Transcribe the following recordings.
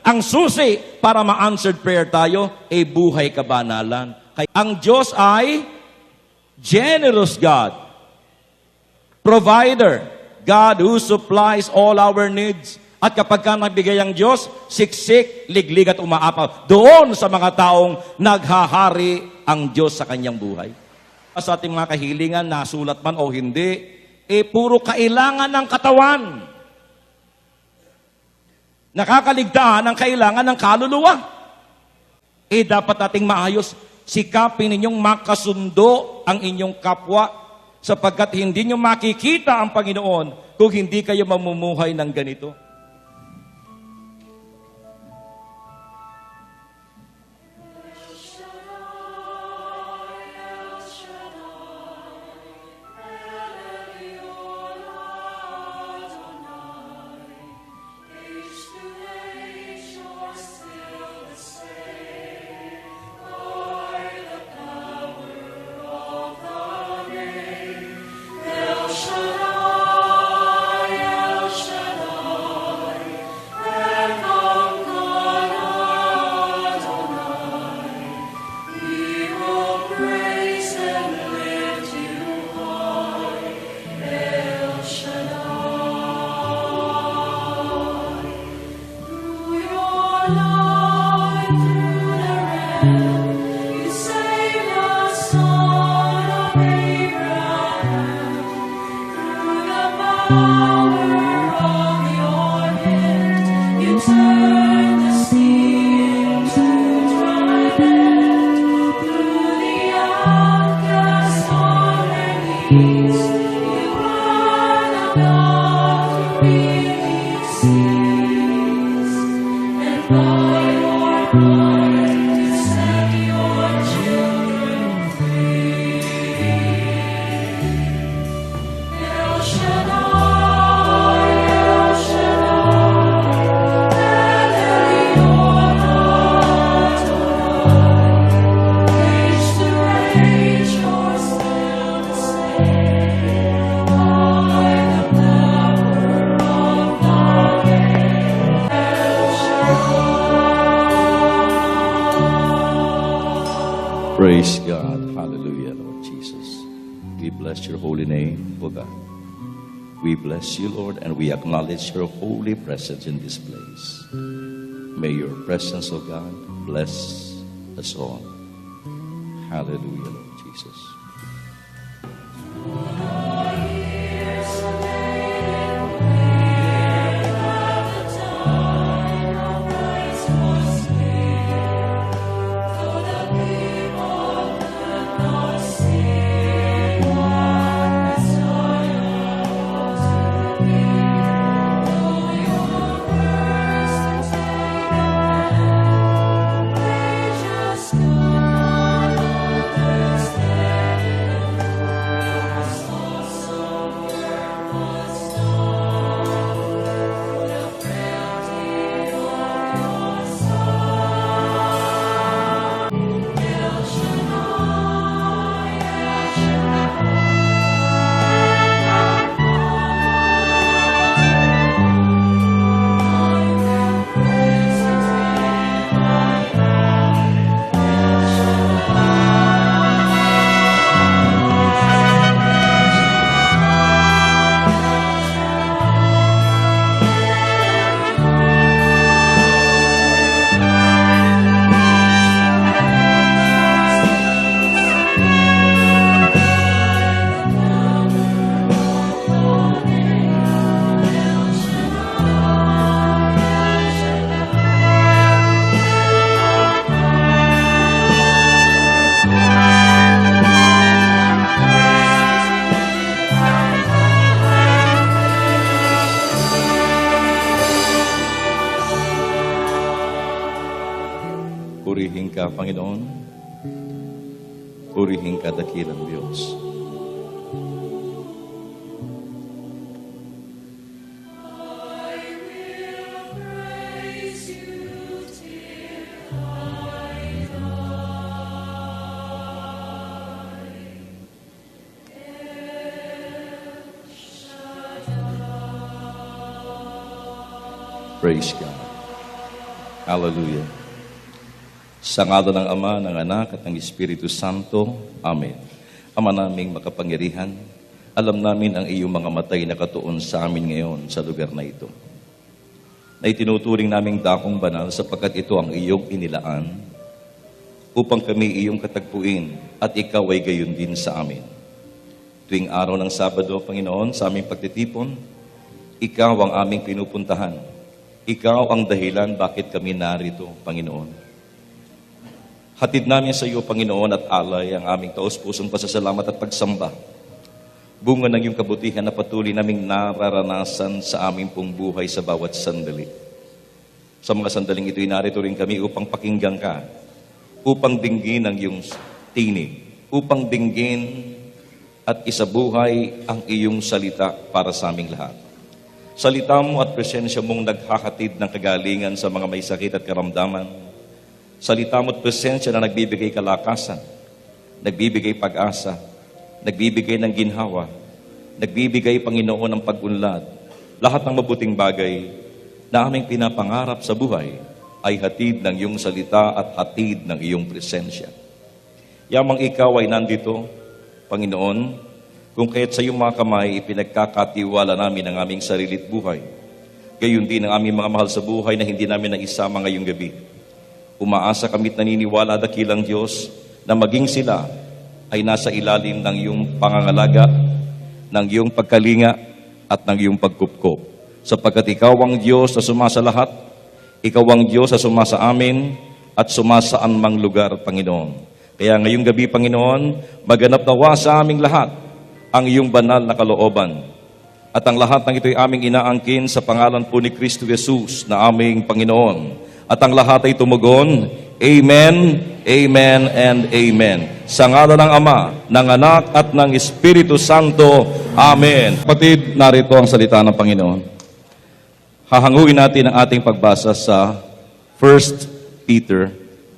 Ang susi para ma-answered prayer tayo ay buhay kabanalan. Ang Diyos ay generous God, provider, God who supplies all our needs. At kapag ka nagbigay ang Diyos, siksik, liglig at umaapaw. Doon sa mga taong naghahari ang Diyos sa kanyang buhay. Sa ating mga kahilingan, nasulat man o hindi, puro kailangan ng katawan. Nakakaligtaan ang kailangan ng kaluluwa. Dapat nating maayos. Sikapin ninyong makasundo ang inyong kapwa sapagkat hindi nyo makikita ang Panginoon kung hindi kayo mamumuhay ng ganito. Praise God. Hallelujah, Lord Jesus. We bless your holy name, O God. We bless you, Lord, and we acknowledge your holy presence in this place. May your presence, O God, bless us all. Hallelujah, Lord Jesus. Purihin ka, Panginoon. Purihin ka, dakilang Diyos. Praise God. Hallelujah. Sa ngala ng Ama, ng Anak, at ng Espiritu Santo. Amen. Ama naming makapangyarihan, alam namin ang iyong mga matay na katuon sa amin ngayon sa lugar na ito. Na itinuturing naming dakong banal sapagkat ito ang iyong inilaan upang kami iyong katagpuin at ikaw ay gayon din sa amin. Tuwing araw ng Sabado, Panginoon, sa aming pagtitipon, ikaw ang aming pinupuntahan. Ikaw ang dahilan bakit kami narito, Panginoon. Hatid namin sa iyo, Panginoon, at alay ang aming taos-pusong pasasalamat at pagsamba. Bunga ng iyong kabutihan na patuloy naming nararanasan sa aming pong buhay sa bawat sandali. Sa mga sandaling ito'y narito rin kami upang pakinggan ka, upang dinggin ang iyong tinig, upang dinggin at isabuhay ang iyong salita para sa aming lahat. Salita mo at presensya mong naghahatid ng kagalingan sa mga may sakit at karamdaman. Salita mo at presensya na nagbibigay kalakasan, nagbibigay pag-asa, nagbibigay ng ginhawa, nagbibigay, Panginoon, ng pag-unlad. Lahat ng mabuting bagay na aming pinapangarap sa buhay ay hatid ng iyong salita at hatid ng iyong presensya. Yamang ikaw ay nandito, Panginoon, kung kaya't sa iyong mga kamay, ipinagkakatiwala namin ang aming sarili't buhay. Gayon din ang aming mga mahal sa buhay na hindi namin naisama ngayong gabi. Umaasa kami't naniniwala, dakilang Diyos, na maging sila ay nasa ilalim ng iyong pangangalaga, ng iyong pagkalinga, at ng iyong pagkupkop. Sapagkat ikaw ang Diyos na sumasa lahat, ikaw ang Diyos na sumasa amin, at sumasaan mang lugar, Panginoon. Kaya ngayong gabi, Panginoon, maganap nawa sa aming lahat ang iyong banal na kalooban. At ang lahat ng ito'y aming inaangkin sa pangalan po ni Kristo Jesus na aming Panginoon. At ang lahat ay tumugon, Amen, Amen, and Amen. Sa ngala ng Ama, ng Anak, at ng Espiritu Santo. Amen. Kapatid, narito ang salita ng Panginoon. Hahanguin natin ang ating pagbasa sa 1 Peter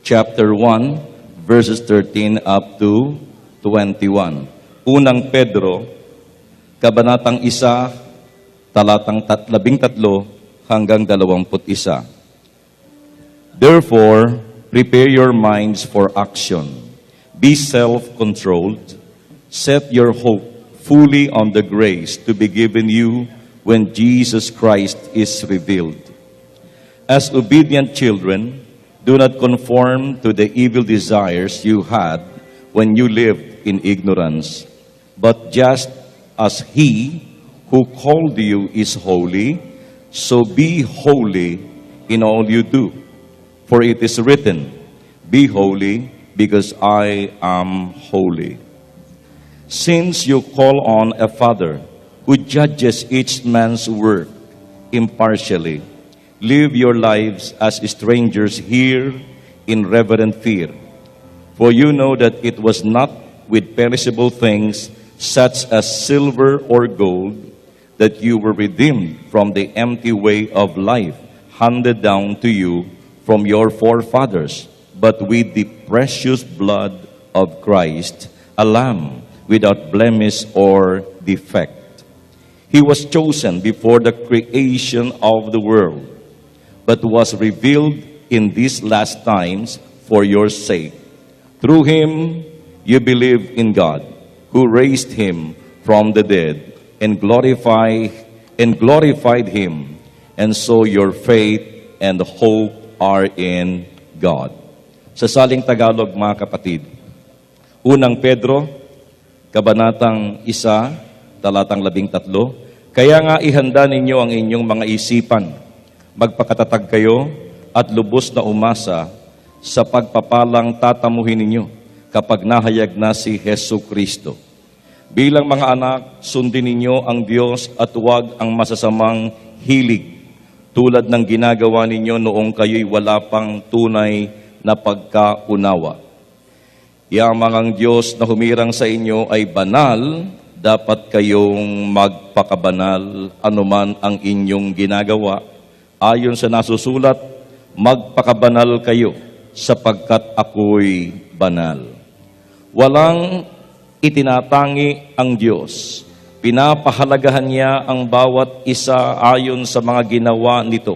chapter 1, verses 13 up to 21. Unang Pedro, kabanatang 1, talatang 13 hanggang 21. Therefore, prepare your minds for action. Be self-controlled. Set your hope fully on the grace to be given you when Jesus Christ is revealed. As obedient children, do not conform to the evil desires you had when you lived in ignorance. But just as He who called you is holy, so be holy in all you do. For it is written, Be holy, because I am holy. Since you call on a Father who judges each man's work impartially, live your lives as strangers here in reverent fear. For you know that it was not with perishable things such as silver or gold that you were redeemed from the empty way of life handed down to you from your forefathers, but with the precious blood of Christ, a lamb without blemish or defect. He was chosen before the creation of the world, but was revealed in these last times for your sake. Through him you believe in God, who raised him from the dead and glorified him, and so your faith and hope are in God. Sa saling Tagalog, mga kapatid, unang Pedro, kabanatang 1, talatang 13, kaya nga ihanda ninyo ang inyong mga isipan, magpakatatag kayo at lubos na umasa sa pagpapalang tatamuhin ninyo kapag nahayag na si Hesu Kristo. Bilang mga anak, sundin ninyo ang Diyos at huwag ang masasamang hilig tulad ng ginagawa ninyo noong kayo'y wala pang tunay na pagkaunawa. Yamang ang Diyos na humirang sa inyo ay banal, dapat kayong magpakabanal anuman ang inyong ginagawa. Ayon sa nasusulat, magpakabanal kayo sapagkat ako'y banal. Walang itinatangi ang Diyos. Pinapahalagahan niya ang bawat isa ayon sa mga ginawa nito.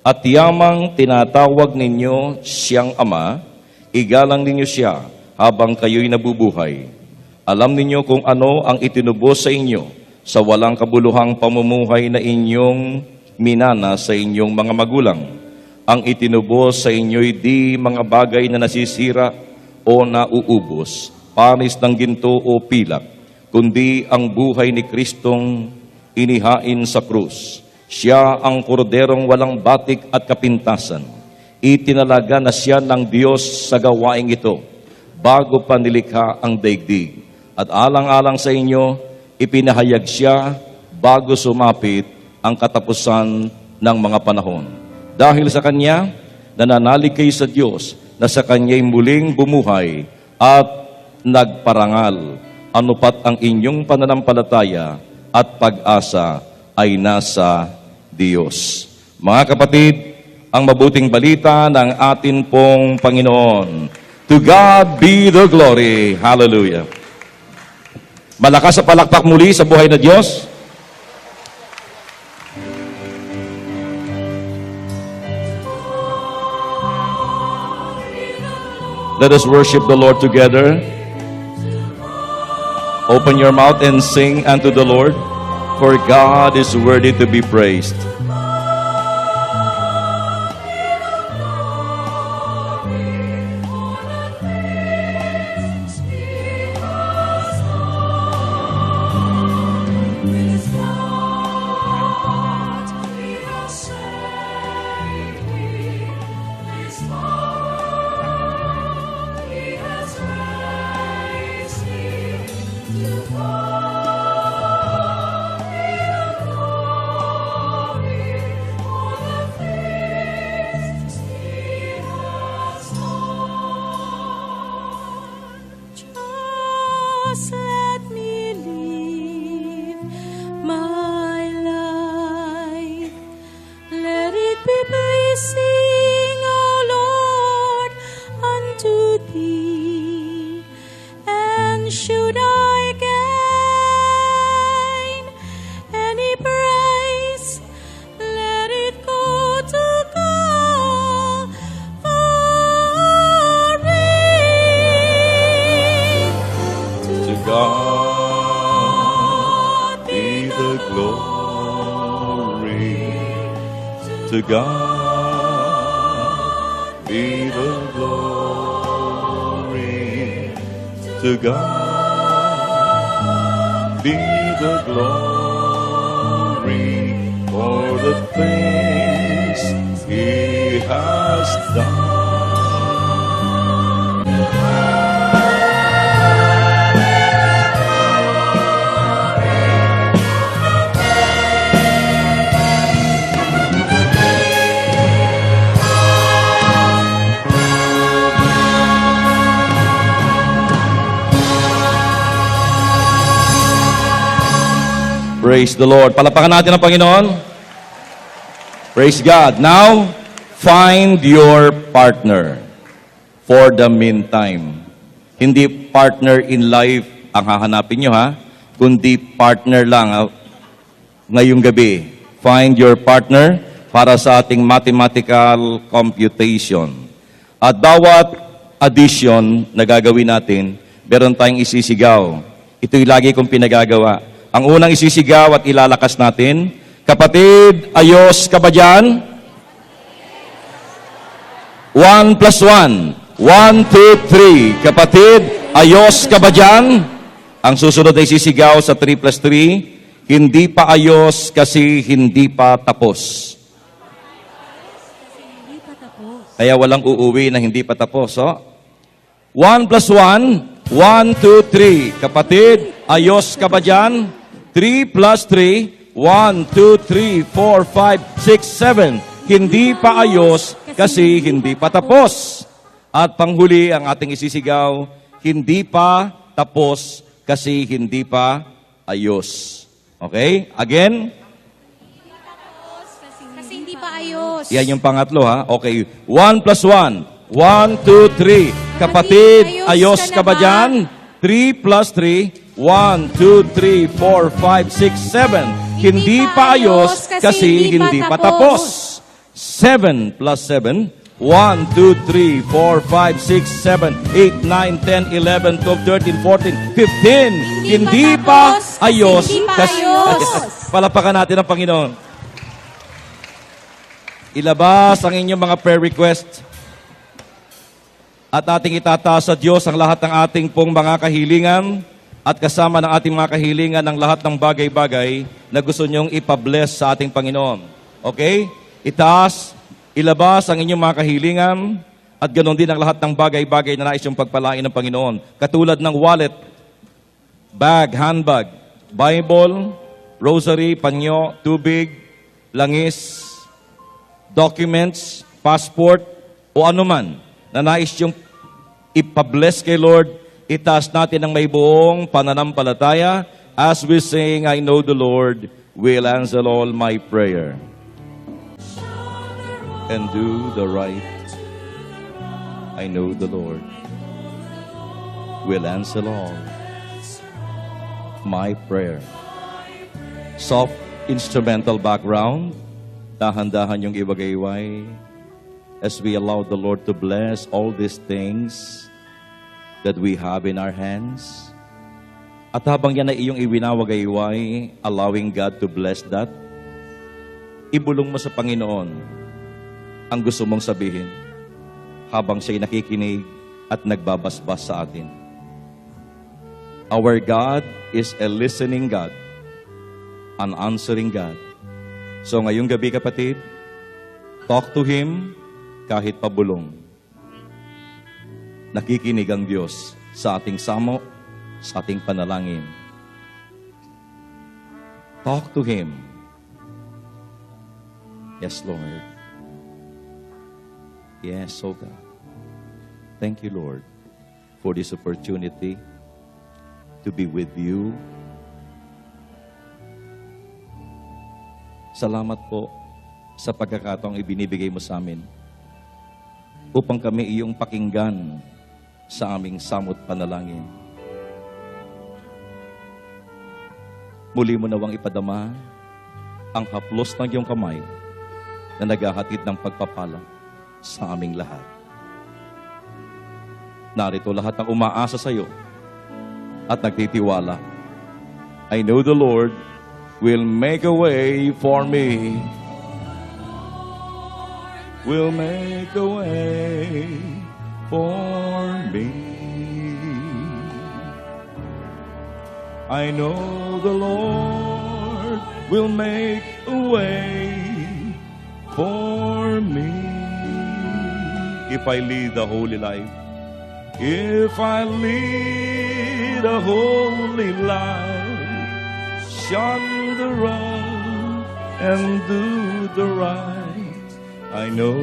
At yamang tinatawag ninyo siyang Ama, igalang ninyo siya habang kayo'y nabubuhay. Alam ninyo kung ano ang itinubos sa inyo sa walang kabuluhang pamumuhay na inyong minana sa inyong mga magulang. Ang itinubos sa inyo'y di mga bagay na nasisira o nauubos, panis ng ginto o pilak, kundi ang buhay ni Kristong inihain sa krus. Siya ang korderong walang batik at kapintasan. Itinalaga na siya ng Diyos sa gawaing ito, bago pa nilikha ang daigdig. At alang-alang sa inyo, ipinahayag siya bago sumapit ang katapusan ng mga panahon. Dahil sa Kanya, nananalig kayo sa Diyos na sa Kanya'y muling bumuhay at nagparangal. Ano pat ang inyong pananampalataya at pag-asa ay nasa Diyos. Mga kapatid, ang mabuting balita ng atin pong Panginoon. To God be the glory. Hallelujah. Malakas sa palakpak muli sa buhay na Diyos. Let us worship the Lord together. Open your mouth and sing unto the Lord, for God is worthy to be praised. Just let me live my life. Let it be pleasing, O Lord, unto Thee. And should I gain any praise, let it go to God be the glory. To God be the glory. To God be the glory for the things He has done. Praise the Lord. Palapakan natin ang Panginoon. Praise God. Now, find your partner for the meantime. Hindi partner in life ang hahanapin nyo, ha? Kundi partner lang ngayong gabi. Find your partner para sa ating mathematical computation. At bawat addition na gagawin natin, meron tayong isisigaw. Ito'y lagi kong pinagagawa. Ang unang isisigaw at ilalakas natin, kapatid, ayos ka ba dyan? 1 plus 1. 1, 2, 3. Kapatid, ayos ka ba dyan? Ang susunod ay isisigaw sa 3 plus 3, hindi pa ayos kasi hindi pa tapos. Kaya walang uuwi na hindi pa tapos. Oh? 1 plus 1, 1, 2, 3. Kapatid, ayos ka ba dyan? 3 plus 3, 1, 2, 3, 4, 5, 6, 7. Hindi pa ayos kasi hindi pa tapos. At panghuli ang ating isisigaw, hindi pa tapos kasi hindi pa ayos. Okay? Again? Kasi hindi pa ayos. Yan yung pangatlo, ha? Okay. 1 plus 1. 1, 2, 3. Kapatid, ayos ka ba dyan? 3 plus 3. 1, 2, 3, 4, 5, 6, 7. Hindi pa ayos kasi hindi pa tapos. 7 plus 7. 1, 2, 3, 4, 5, 6, 7, 8, 9, 10, 11, 12, 13, 14, 15. Hindi pa tapos. ayos. Hindi pa ayos. Palapakan natin ang Panginoon. Ilabas ang inyong mga prayer request. At ating itataas sa Diyos ang lahat ng ating pong mga kahilingan. At kasama ng ating mga kahilingan ang lahat ng bagay-bagay na gusto nyong ipabless sa ating Panginoon. Okay? Itaas. Ilabas ang inyong mga kahilingan at ganoon din ang lahat ng bagay-bagay na nais yung pagpalain ng Panginoon. Katulad ng wallet, bag, handbag, Bible, rosary, panyo, tubig, langis, documents, passport, o anuman na nais yung ipabless kay Lord, itaas natin ng may buong pananampalataya as we sing, I know the Lord will answer all my prayer. And do the right. I know the Lord will answer all my prayer. Soft instrumental background. Dahan-dahan yung iwagayway as we allow the Lord to bless all these things that we have in our hands. At habang yan ay iyong iwinawagayway, allowing God to bless that, ibulong mo sa Panginoon ang gusto mong sabihin habang siya'y nakikinig at nagbabasbas sa atin. Our God is a listening God, an answering God. So ngayong gabi kapatid, talk to Him kahit pabulong. Nakikinig ang Diyos sa ating samo, sa ating panalangin. Talk to Him. Yes, Lord. Yes, oh God. Thank you, Lord, for this opportunity to be with you. Salamat po sa pagkakataong ibinibigay mo sa amin upang kami iyong pakinggan sa aming samot panalangin. Muli mo nawang ipadama ang haplos ng iyong kamay na naghahatid ng pagpapala sa aming lahat. Narito lahat ng umaasa sa iyo at nagtitiwala. I know the Lord will make a way for me. Will make a way for me. I know the Lord will make a way for me. If I lead the holy life, if I lead a holy life, shun the wrong and do the right, I know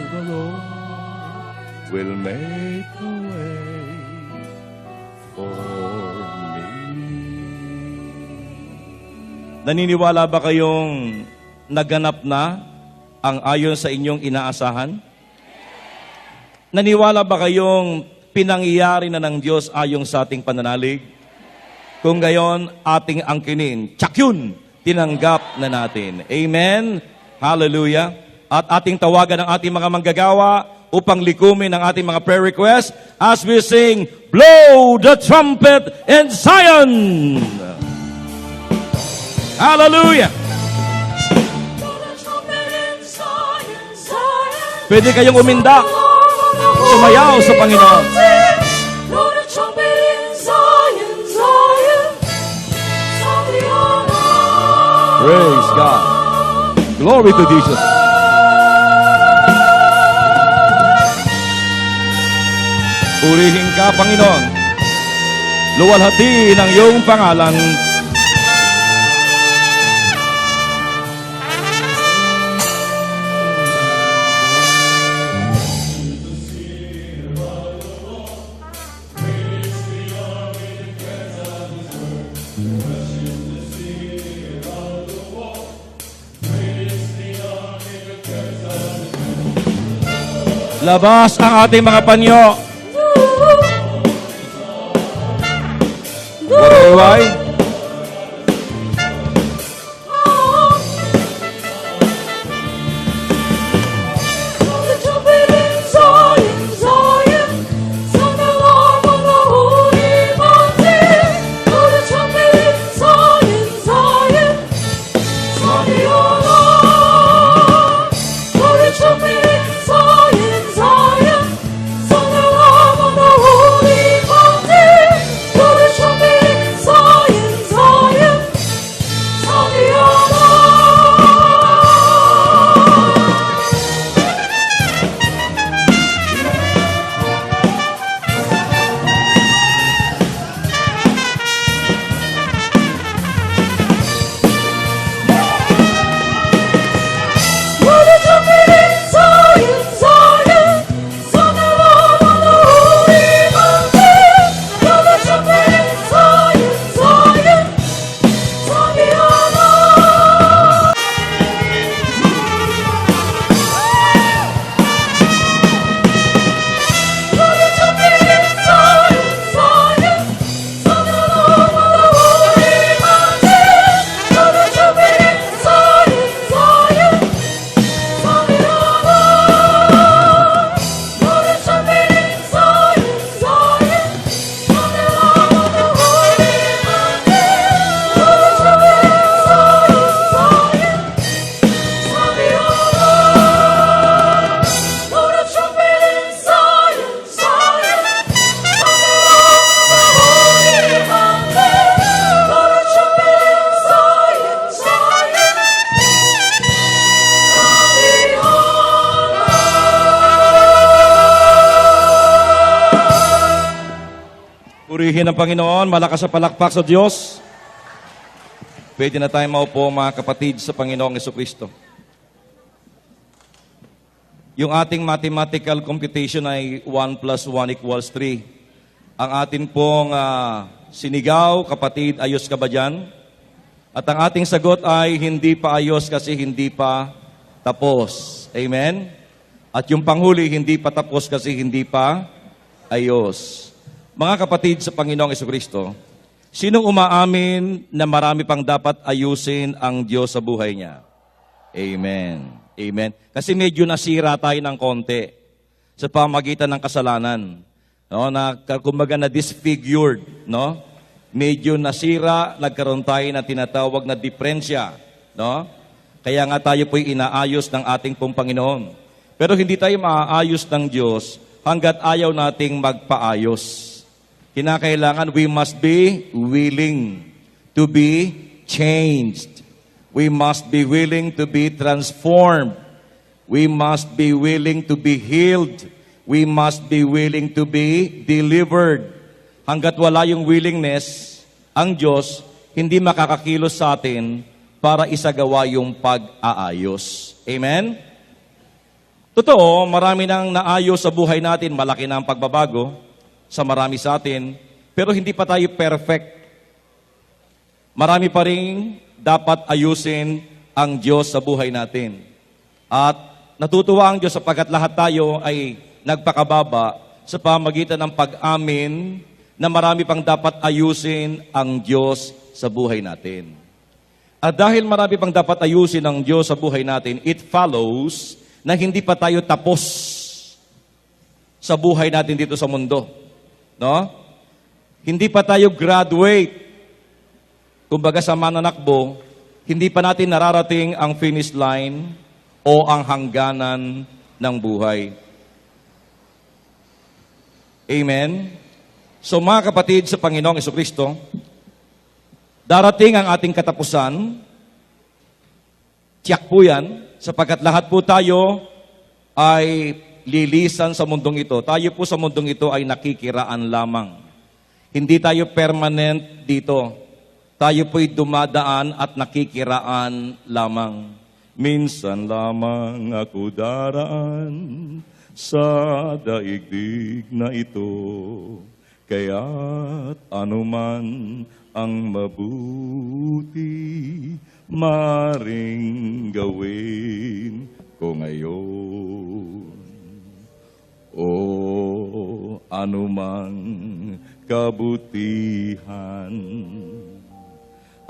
the Lord will make a way for me. Naniniwala ba kayong naganap na ang ayon sa inyong inaasahan? Naniwala ba kayong pinangyayari na ng Diyos ayon sa ating pananalig? Kung gayon, ating angkinin. Tsak yun! Tinanggap na natin. Amen? Hallelujah! At ating tawagan ang ating mga manggagawa upang likumin ang ating mga prayer requests as we sing, Blow the Trumpet in Zion! Hallelujah! Pwede kayong umindak. Sumayaw sa Panginoon. Praise God. Glory to Jesus. Purihin ka, Panginoon. Luwalhati ng iyong pangalan. Labas ang ating mga panyo. Why? Purihin ang Panginoon, malakas sa palakpak sa Diyos. Pwede na tayo maupo mga kapatid sa Panginoong Jesucristo. Yung ating mathematical computation ay 1 plus 1 equals 3. Ang atin pong sinigaw, kapatid, ayos ka ba dyan? At ang ating sagot ay hindi pa ayos kasi hindi pa tapos. Amen? At yung panghuli, hindi pa tapos kasi hindi pa ayos. Mga kapatid sa Panginoong Jesucristo, sinong umaamin na marami pang dapat ayusin ang Diyos sa buhay niya? Amen. Amen. Kasi medyo nasira tayo ng konti sa pamagitan ng kasalanan. No, na kumbaga na disfigured, no? Medyo nasira, nagkaroon tayo na tinatawag na diferensya, no? Kaya nga tayo po'y inaayos ng ating pong Panginoon. Pero hindi tayo maaayos ng Diyos hanggat ayaw nating magpaayos. Kinakailangan we must be willing to be changed. We must be willing to be transformed. We must be willing to be healed. We must be willing to be delivered. Hanggat wala yung willingness, ang Diyos hindi makakakilos sa atin para isagawa yung pag-aayos. Amen? Totoo, marami nang naayos sa buhay natin, malaki na ang pagbabago sa marami sa atin, pero hindi pa tayo perfect. Marami pa rin dapat ayusin ang Diyos sa buhay natin. At natutuwa ang Diyos sapagkat lahat tayo ay nagpakababa sa pamagitan ng pag-amin na marami pang dapat ayusin ang Diyos sa buhay natin. At dahil marami pang dapat ayusin ang Diyos sa buhay natin, it follows na hindi pa tayo tapos sa buhay natin dito sa mundo. No? Hindi pa tayo graduate. Kumbaga sa mananakbo, hindi pa natin nararating ang finish line o ang hangganan ng buhay. Amen? So mga kapatid sa Panginoong Jesucristo, darating ang ating katapusan, tiyak po yan, sapagkat lahat po tayo ay lilisan sa mundong ito. Tayo po sa mundong ito ay nakikiraan lamang. Hindi tayo permanent dito. Tayo po'y dumadaan at nakikiraan lamang. Minsan lamang ako daraan sa daigdig na ito. Kaya't anuman ang mabuti, maring gawin ko ngayon. O anumang kabutihan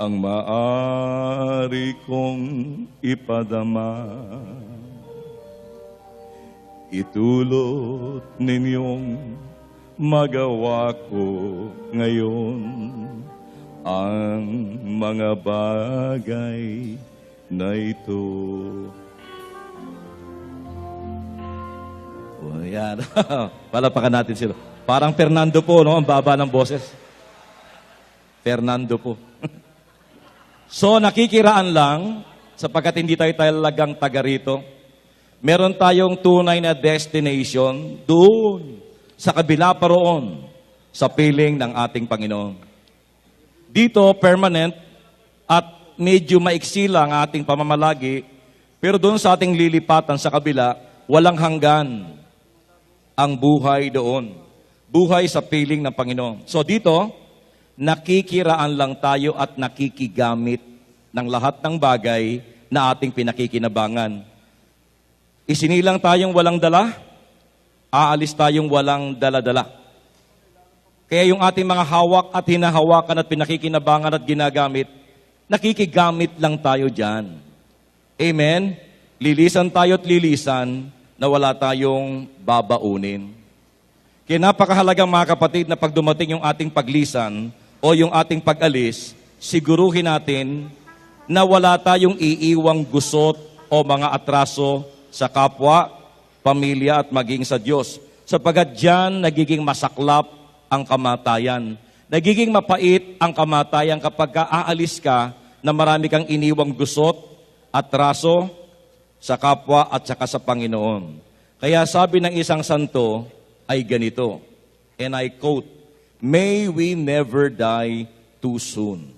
ang maaari kong ipadama, itulot ninyong magawa ko ngayon ang mga bagay na ito. O yan. Palapakan natin sila. Parang Fernando po, no? Ang baba ng boses. Fernando po. So, nakikiraan lang, sapagkat hindi tayo talagang taga rito. Meron tayong tunay na destination doon, sa kabila pa roon, sa piling ng ating Panginoon. Dito, permanent, at medyo maiksi lang ang ating pamamalagi, pero doon sa ating lilipatan sa kabila, walang hanggan ang buhay doon. Buhay sa piling ng Panginoon. So dito, nakikiraan lang tayo at nakikigamit ng lahat ng bagay na ating pinakikinabangan. Isinilang tayong walang dala, aalis tayong walang dala-dala. Kaya yung ating mga hawak at hinahawakan at pinakikinabangan at ginagamit, nakikigamit lang tayo dyan. Amen? Lilisan tayo at lilisan na wala tayong babaunin. Kaya napakahalagang mga kapatid na pag dumating yung ating paglisan, o yung ating pag-alis, siguruhin natin na wala tayong iiwang gusot o mga atraso sa kapwa, pamilya at maging sa Diyos. Sapagkat diyan nagiging masaklap ang kamatayan. Nagiging mapait ang kamatayan kapag aalis ka na marami kang iniwang gusot, atraso sa kapwa at saka sa Panginoon. Kaya sabi ng isang santo ay ganito, and I quote, May we never die too soon.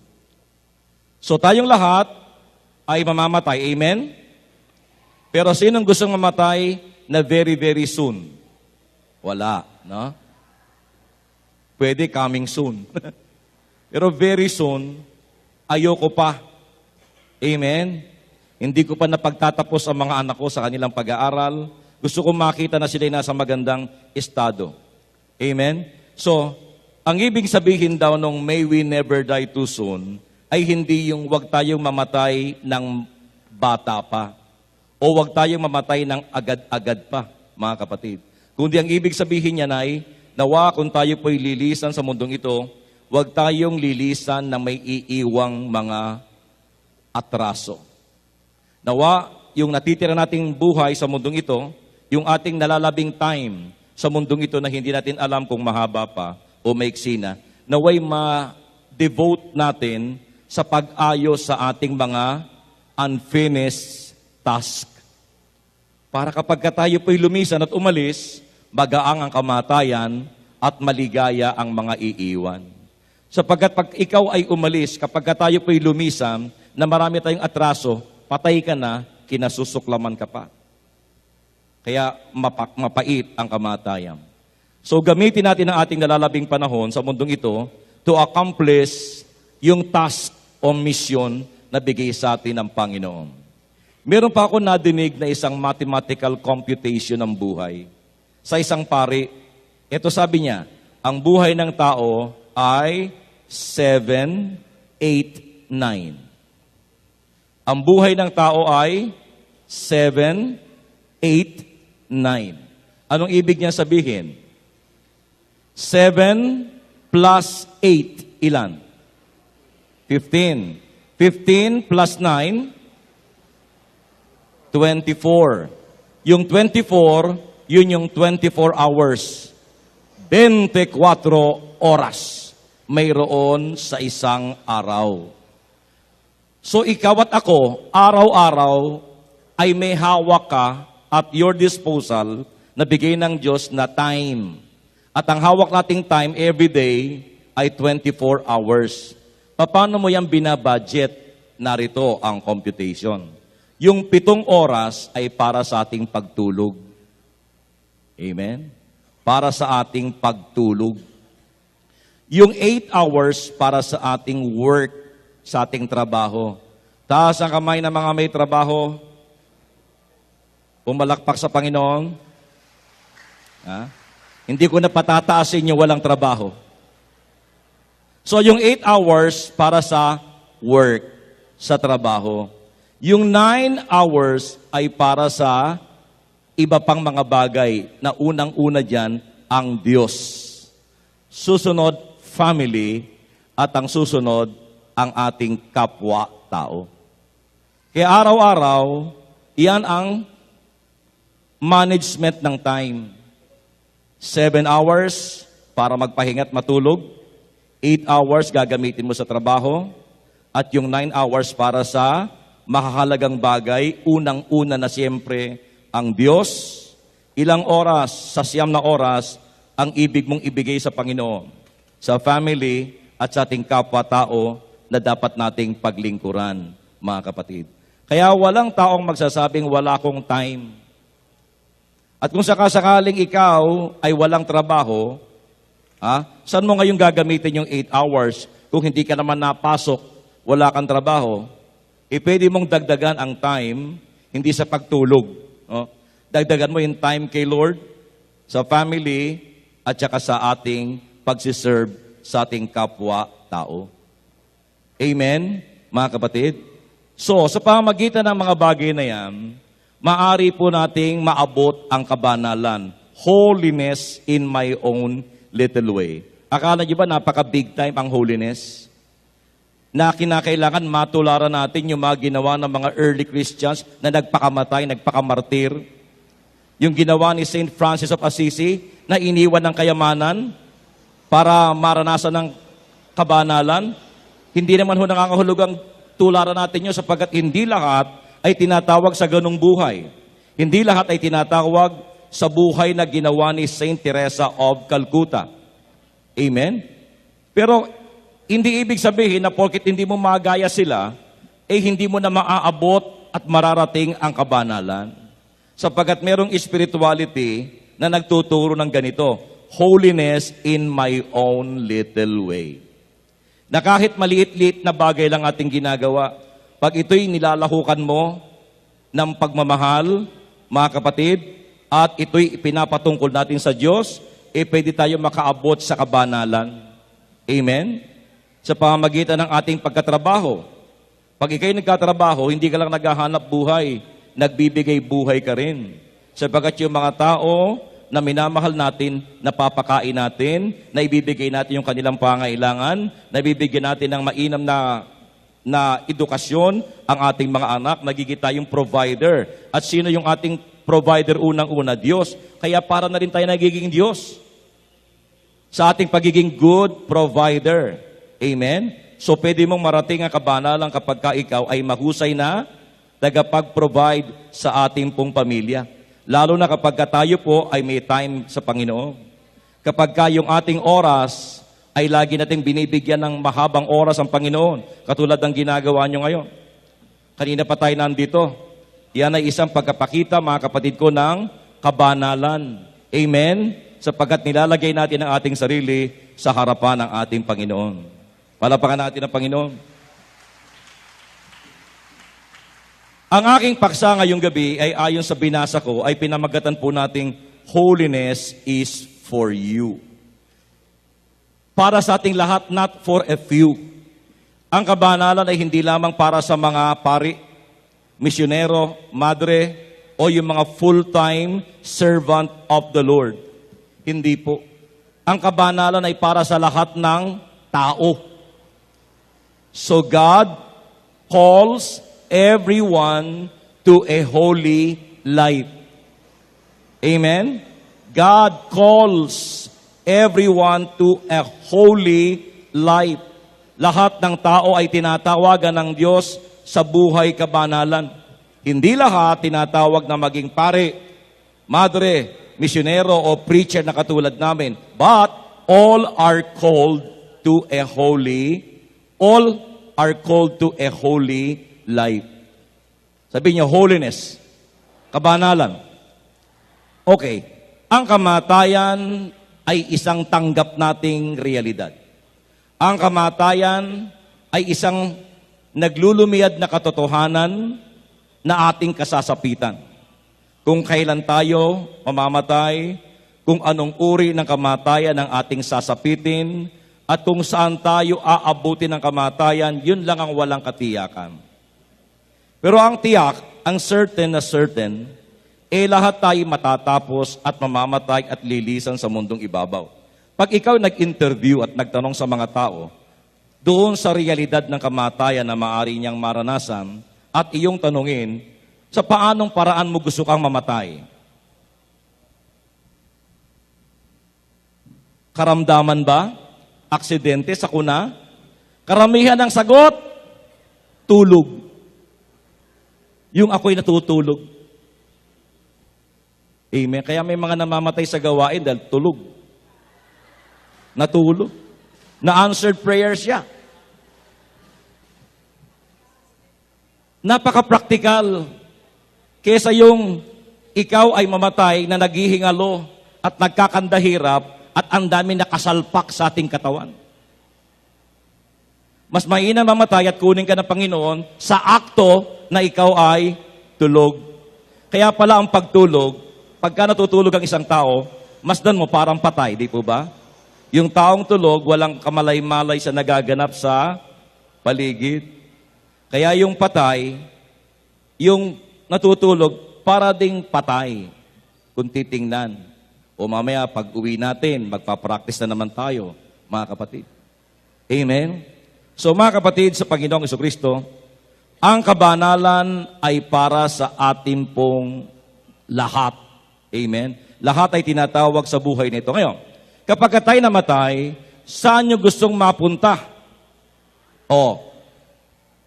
So tayong lahat ay mamamatay. Amen? Pero sinong gustong mamatay na very, very soon? Wala, no? Pwede coming soon. Pero very soon, ayoko pa. Amen? Hindi ko pa napagtatapos ang mga anak ko sa kanilang pag-aaral. Gusto ko makita na sila nasa magandang estado. Amen? So, ang ibig sabihin daw nung may we never die too soon, ay hindi yung wag tayong mamatay ng bata pa. O wag tayong mamatay ng agad-agad pa, mga kapatid. Kundi ang ibig sabihin niya ay, nawa kung tayo po'y lilisan sa mundong ito, wag tayong lilisan na may iiwang mga atraso. Nawa, yung natitira nating buhay sa mundong ito, yung ating nalalabing time sa mundong ito na hindi natin alam kung mahaba pa o maiksi na, naway ma-devote natin sa pag-ayos sa ating mga unfinished task. Para kapag tayo po'y lumisan at umalis, magaang ang kamatayan at maligaya ang mga iiwan. Sapagkat pag ikaw ay umalis, kapag tayo po'y lumisan, na marami tayong atraso, patay ka na, kinasusuklaman ka pa. Kaya mapait ang kamatayan. So gamitin natin ang ating nalalabing panahon sa mundong ito to accomplish yung task o mission na bigay sa atin ng Panginoon. Meron pa ako nadinig na isang mathematical computation ng buhay. Sa isang pari, ito sabi niya, ang buhay ng tao ay 7, 8, 9. Ang buhay ng tao ay 7, 8, 9. Anong ibig niya sabihin? 7 plus 8, ilan? 15. 15 plus 9, 24. Yung 24, yun yung 24 hours. 24 oras mayroon sa isang araw. So ikaw at ako, araw-araw ay may hawak ka at your disposal na bigay ng Diyos na time. At ang hawak nating time every day ay 24 hours. Paano mo yan binabudget? Narito ang computation. Yung 7 oras ay para sa ating pagtulog. Amen? Para sa ating pagtulog. Yung 8 hours para sa ating work, sa ating trabaho. Taas ang kamay ng mga may trabaho. Pumalakpak sa Panginoon. Ha? Hindi ko na patataasin yung walang trabaho. So yung 8 hours para sa work, sa trabaho. Yung 9 hours ay para sa iba pang mga bagay na unang-una dyan, ang Diyos. Susunod, family, at ang susunod, ang ating kapwa-tao. Kaya araw-araw, iyan ang management ng time. 7 hours para magpahinga at matulog. 8 hours gagamitin mo sa trabaho. At yung 9 hours para sa mahahalagang bagay. Unang-una na siyempre ang Diyos. Ilang oras, sa 9 na oras, ang ibig mong ibigay sa Panginoon. Sa family at sa ating kapwa-tao na dapat nating paglingkuran, mga kapatid. Kaya walang taong magsasabing wala akong time. At kung sakasakaling ikaw ay walang trabaho, saan mo ngayon gagamitin yung 8 hours kung hindi ka naman napasok, wala kang trabaho, pwede mong dagdagan ang time, hindi sa pagtulog. No? Dagdagan mo yung time kay Lord, sa family, at saka sa ating pagsiserve sa ating kapwa-tao. Amen, mga kapatid? So, sa pamamagitan ng mga bagay na yan, maari po nating maabot ang kabanalan. Holiness in my own little way. Akala niyo ba napaka-big time ang holiness? Na kinakailangan matularan natin yung mga ginawa ng mga early Christians na nagpakamatay, nagpakamartir. Yung ginawa ni St. Francis of Assisi na iniwan ng kayamanan para maranasan ng kabanalan. Hindi naman ho nangangahulugang tularan natin yun sapagkat hindi lahat ay tinatawag sa ganung buhay. Hindi lahat ay tinatawag sa buhay na ginawa ni Saint Teresa of Calcutta. Amen? Pero hindi ibig sabihin na porkit hindi mo magaya sila, hindi mo na maaabot at mararating ang kabanalan. Sapagkat merong spirituality na nagtuturo ng ganito, holiness in my own little way. Na kahit maliit-liit na bagay lang ating ginagawa, pag ito'y nilalahukan mo ng pagmamahal, mga kapatid, at ito'y pinapatungkol natin sa Diyos, pwede tayo makaabot sa kabanalan. Amen? Sa pamamagitan ng ating pagkatrabaho. Pag ikaw'y nagkatrabaho, hindi ka lang naghahanap buhay, nagbibigay buhay ka rin. Sapagkat yung mga tao na minamahal natin, napapakain natin, na ibibigay natin yung kanilang pangailangan, na ibibigyan natin ng mainam na edukasyon ang ating mga anak, nagiging tayong provider. At sino yung ating provider unang-una? Diyos. Kaya para na rin tayo nagiging Diyos sa ating pagiging good provider. Amen? So, pwede mong marating ang kabanalan kapag ka ikaw ay mahusay na tagapag-provide sa ating pong pamilya. Lalo na kapag ka tayo po ay may time sa Panginoon. Kapag ka yung ating oras ay lagi nating binibigyan ng mahabang oras ang Panginoon, katulad ng ginagawa nyo ngayon. Kanina pa tayo nandito. Yan ay isang pagkapakita, mga kapatid ko, ng kabanalan. Amen? Sapagkat nilalagay natin ang ating sarili sa harapan ng ating Panginoon. Palapakan natin ang Panginoon. Ang aking paksa ngayong gabi ay ayon sa binasa ko, ay pinamagatan po nating holiness is for you. Para sa ating lahat, not for a few. Ang kabanalan ay hindi lamang para sa mga pari, misyonero, madre, o yung mga full-time servant of the Lord. Hindi po. Ang kabanalan ay para sa lahat ng tao. So God calls everyone to a holy life. Amen? God calls everyone to a holy life. Lahat ng tao ay tinatawagan ng Diyos sa buhay kabanalan. Hindi lahat tinatawag na maging pare, madre, misyonero o preacher na katulad namin. But all are called to a holy life. Sabi niyo, holiness, kabanalan. Okay, ang kamatayan ay isang tanggap nating realidad. Ang kamatayan ay isang naglulumiad na katotohanan na ating kasasapitan. Kung kailan tayo mamamatay, kung anong uri ng kamatayan ang ating sasapitin, at kung saan tayo aabutin ng kamatayan, yun lang ang walang katiyakan. Pero ang tiyak, ang certain na certain, lahat tayo matatapos at mamamatay at lilisan sa mundong ibabaw. Pag ikaw nag-interview at nagtanong sa mga tao, doon sa realidad ng kamatayan na maaari niyang maranasan, at iyong tanungin, sa paanong paraan mo gusto kang mamatay? Karamdaman ba? Aksidente, sakuna? Karamihan ng sagot, tulog. Yung ako'y natutulog. Amen. Kaya may mga namamatay sa gawain dahil tulog. Natulog. Na-answered prayers siya. Napaka-practical. Kesa yung ikaw ay mamatay na naghihingalo at nagkakandahirap at ang dami nakasalpak sa ating katawan. Mas mainam mamatay at kunin ka ng Panginoon sa akto na ikaw ay tulog. Kaya pala ang pagtulog, pagka natutulog ang isang tao, masdan mo parang patay, di po ba? Yung taong tulog, walang kamalay-malay sa nagaganap sa paligid. Kaya yung patay, yung natutulog, para ding patay, kung titingnan. O mamaya, pag uwi natin, magpapractice na naman tayo, mga kapatid. Amen? So mga kapatid, sa Panginoong Jesucristo, ang kabanalan ay para sa atin pong lahat. Amen? Lahat ay tinatawag sa buhay nito. Ngayon, kapag tayo namatay, saan nyo gustong mapunta? O,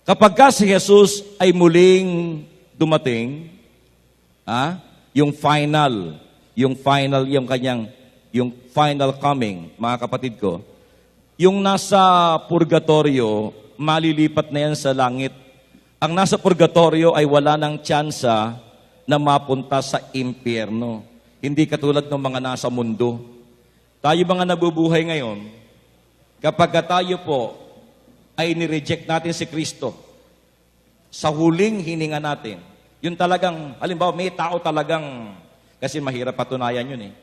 kapag ka si Jesus ay muling dumating, yung final coming, mga kapatid ko, yung nasa purgatorio, malilipat na yan sa langit. Ang nasa purgatorio ay wala ng tsansa na mapunta sa impyerno. Hindi katulad ng mga nasa mundo. Tayo mga nabubuhay ngayon, kapag tayo po ay nireject natin si Kristo, sa huling hininga natin, yun talagang, halimbawa may tao talagang, kasi mahirap patunayan yun eh.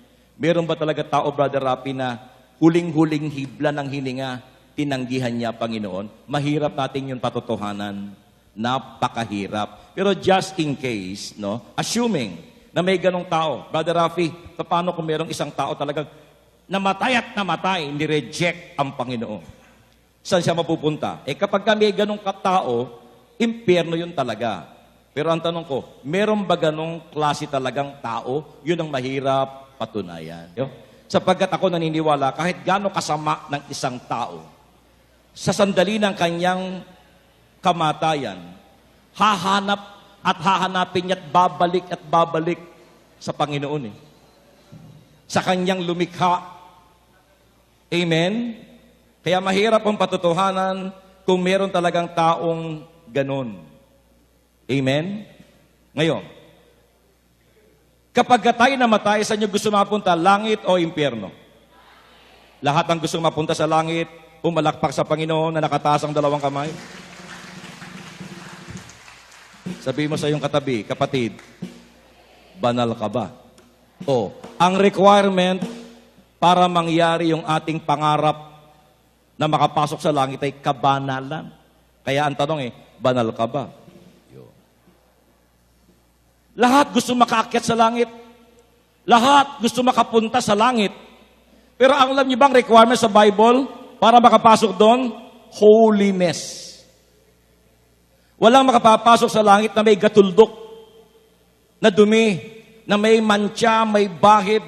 Meron ba talaga tao, Brother Rapi, na huling-huling hibla ng hininga, tinanggihan niya, Panginoon? Mahirap natin yung patotohanan. Napakahirap. Pero just in case, no, assuming na may ganong tao, Brother Rafi, paano kung merong isang tao talagang namatay at namatay, nireject ang Panginoon? Saan siya mapupunta? Kapag may ganong katao, impyerno yun talaga. Pero ang tanong ko, meron ba ganong klase talagang tao? Yun ang mahirap patunayan. Sapagkat ako naniniwala, kahit gano'ng kasama ng isang tao, sa sandali ng kanyang kamatayan, hahanap at hahanapin niya at babalik sa Panginoon. Sa kanyang lumikha. Amen? Kaya mahirap ang patutuhanan kung meron talagang taong ganon. Amen? Ngayon, kapag tayo namatay, saan nyo gusto mapunta? Langit o impyerno? Lahat ang gusto mapunta sa langit, pumalakpak sa Panginoon na nakataas ang dalawang kamay. Sabi mo sa iyong katabi, kapatid, banal ka ba? O, ang requirement para mangyari yung ating pangarap na makapasok sa langit ay kabanalan. Kaya ang tanong banal ka ba? Lahat gusto makaakyat sa langit. Lahat gusto makapunta sa langit. Pero ang alam niyo bang requirement sa Bible para makapasok doon? Holiness. Walang makapapasok sa langit na may gatuldok, na dumi, na may mantsa, may bahid.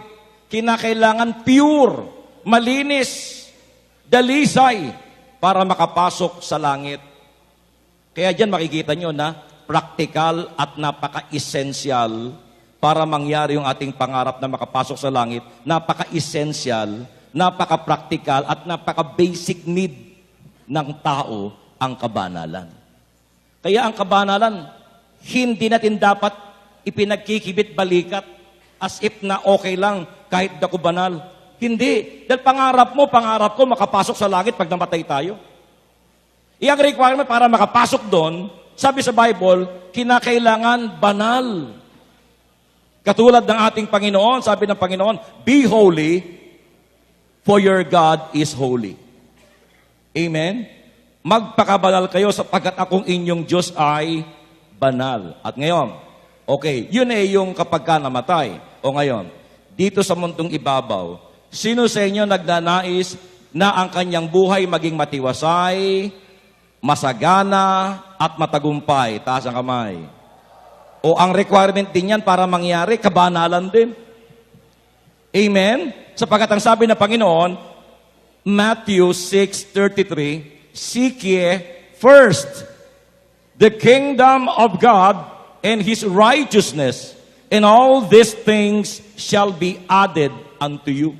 Kinakailangan pure, malinis, dalisay para makapasok sa langit. Kaya dyan makikita nyo na practical at napaka-essential para mangyari yung ating pangarap na makapasok sa langit. Napaka-essential, napaka-practical at napaka-basic need ng tao ang kabanalan. Kaya ang kabanalan, hindi natin dapat ipinagkikibit balikat as if na okay lang kahit dako banal. Hindi. Dahil pangarap ko, makapasok sa langit pag namatay tayo. Iyang requirement para makapasok doon, sabi sa Bible, kinakailangan banal. Katulad ng ating Panginoon, sabi ng Panginoon, be holy, for your God is holy. Amen? Magpakabanal kayo sapagkat akong inyong Diyos ay banal. At ngayon, okay, yun yung kapag ka namatay. O ngayon, dito sa mundong ibabaw, sino sa inyo nagnanais na ang kanyang buhay maging matiwasay, masagana, at matagumpay? Taas ang kamay. O ang requirement din yan para mangyari, kabanalan din. Amen? Sapagkat ang sabi ng Panginoon, Matthew 6:33, seek ye first the kingdom of God and His righteousness, and all these things shall be added unto you.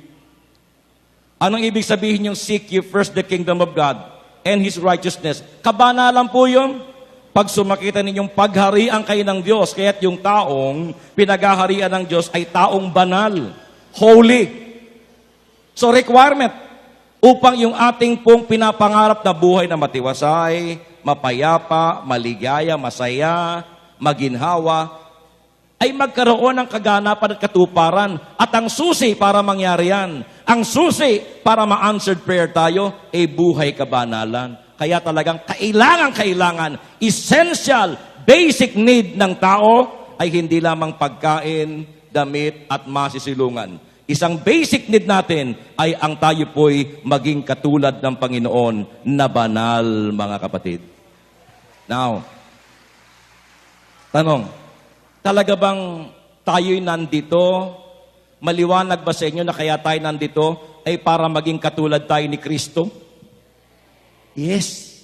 Anong ibig sabihin yung seek ye first the kingdom of God and His righteousness? Kabanalan po yun. Pag sumakita ninyong pagharian kayo ng Diyos, kaya't yung taong pinaghaharian ng Diyos ay taong banal, holy. So requirement, upang yung ating pong pinapangarap na buhay na matiwasay, mapayapa, maligaya, masaya, maginhawa, ay magkaroon ng kaganapan at katuparan. At ang susi para mangyari yan, ang susi para ma-answered prayer tayo, ay buhay kabanalan. Kaya talagang kailangan, essential, basic need ng tao ay hindi lamang pagkain, damit at masisilungan. Isang basic need natin ay ang tayo po'y maging katulad ng Panginoon na banal, mga kapatid. Now, tanong, talaga bang tayo'y nandito? Maliwanag ba sa inyo na kaya tayo nandito ay para maging katulad tayo ni Kristo? Yes.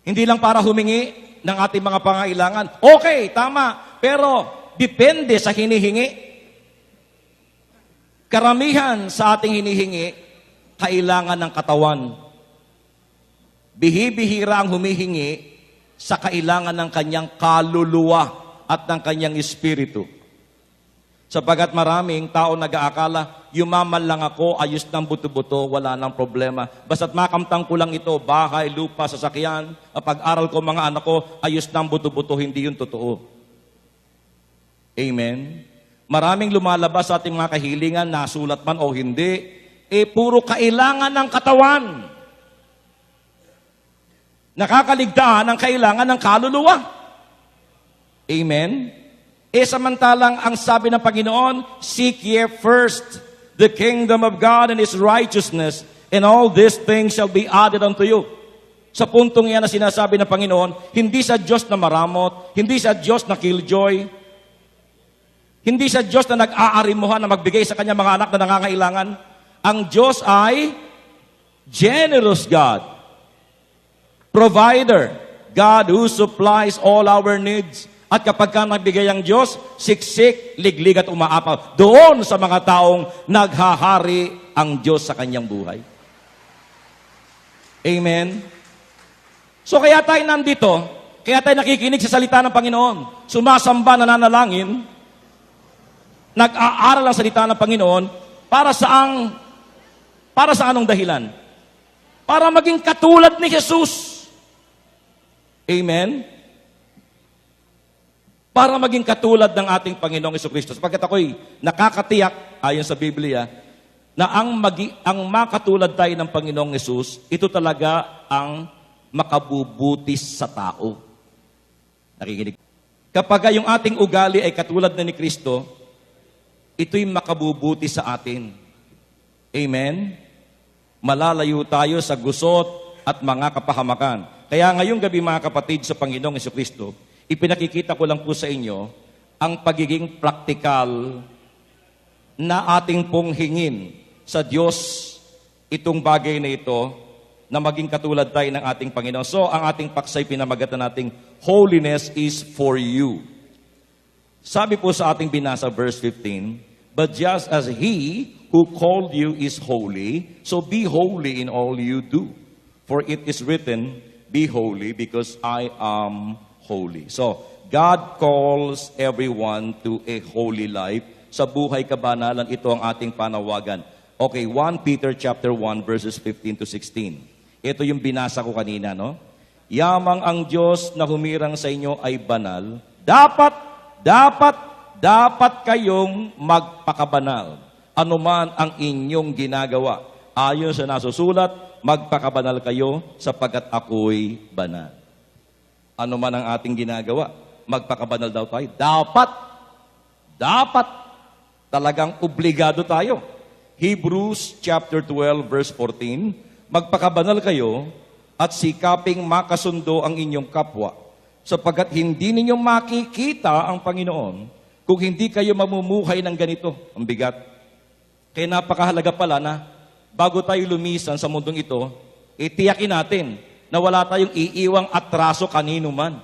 Hindi lang para humingi ng ating mga pangailangan. Okay, tama. Pero depende sa hinihingi. Karamihan sa ating hinihingi, kailangan ng katawan. Bihibihira ang humihingi sa kailangan ng kanyang kaluluwa at ng kanyang espiritu. Sapagat maraming tao nag-aakala, yumaman lang ako, ayos ng buto-buto, wala nang problema. Basta't makamtang ko lang ito, bahay, lupa, sasakyan, pag-aral ko mga anak ko, ayos ng buto-buto, hindi yun totoo. Amen? Maraming lumalabas sa ating mga kahilingan, nasulat man o hindi, puro kailangan ng katawan. Nakakaligtaan ang kailangan ng kaluluwa. Amen? Samantalang ang sabi ng Panginoon, seek ye first the kingdom of God and His righteousness, and all these things shall be added unto you. Sa puntong yan na sinasabi ng Panginoon, hindi sa Diyos na maramot, hindi sa Diyos na killjoy, hindi sa Diyos na nag-aarimuhan na magbigay sa kanyang mga anak na nangangailangan. Ang Diyos ay generous God, provider, God who supplies all our needs. At kapag ka nagbigay ang Diyos, siksik, liglig at umaapaw. Doon sa mga taong naghahari ang Diyos sa kanyang buhay. Amen? So kaya tayo nandito, kaya tayo nakikinig sa salita ng Panginoon, sumasamba, nananalangin, nag-aaral ang salita ng Panginoon, para sa anong dahilan? Para maging katulad ni Jesus. Amen? Para maging katulad ng ating Panginoong Jesucristo. Sapagkat ako'y nakakatiyak, ayon sa Biblia, na ang makatulad tayo ng Panginoong Jesus, ito talaga ang makabubutis sa tao. Nakikinig. Kapag yung ating ugali ay katulad na ni Kristo, ito'y makabubuti sa atin. Amen? Malalayo tayo sa gusot at mga kapahamakan. Kaya ngayong gabi mga kapatid sa Panginoong Jesucristo, ipinakikita ko lang po sa inyo ang pagiging praktikal na ating pong hingin sa Diyos itong bagay na ito na maging katulad tayo ng ating Panginoon. So, ang ating paksay pinamagatan nating holiness is for you. Sabi po sa ating binasa, verse 15, but just as He who called you is holy, so be holy in all you do. For it is written, be holy because I am holy. So, God calls everyone to a holy life. Sa buhay kabanalan, ito ang ating panawagan. Okay, 1 Peter chapter 1 verses 15 to 16. Ito yung binasa ko kanina, no? Yamang ang Diyos na humirang sa inyo ay banal. Dapat kayong magpakabanal. Anuman ang inyong ginagawa. Ayon sa nasusulat, magpakabanal kayo sapagkat ako'y banal. Ano man ang ating ginagawa, magpakabanal daw tayo. Dapat. Talagang obligado tayo. Hebrews chapter 12 verse 14, magpakabanal kayo at sikaping makasundo ang inyong kapwa, sapagkat hindi ninyo makikita ang Panginoon kung hindi kayo mamumuhay ng ganito. Ang bigat. Kaya napakahalaga pala na bago tayo lumisan sa mundong ito, tiyakin natin na wala tayong iiwang atraso kanino man.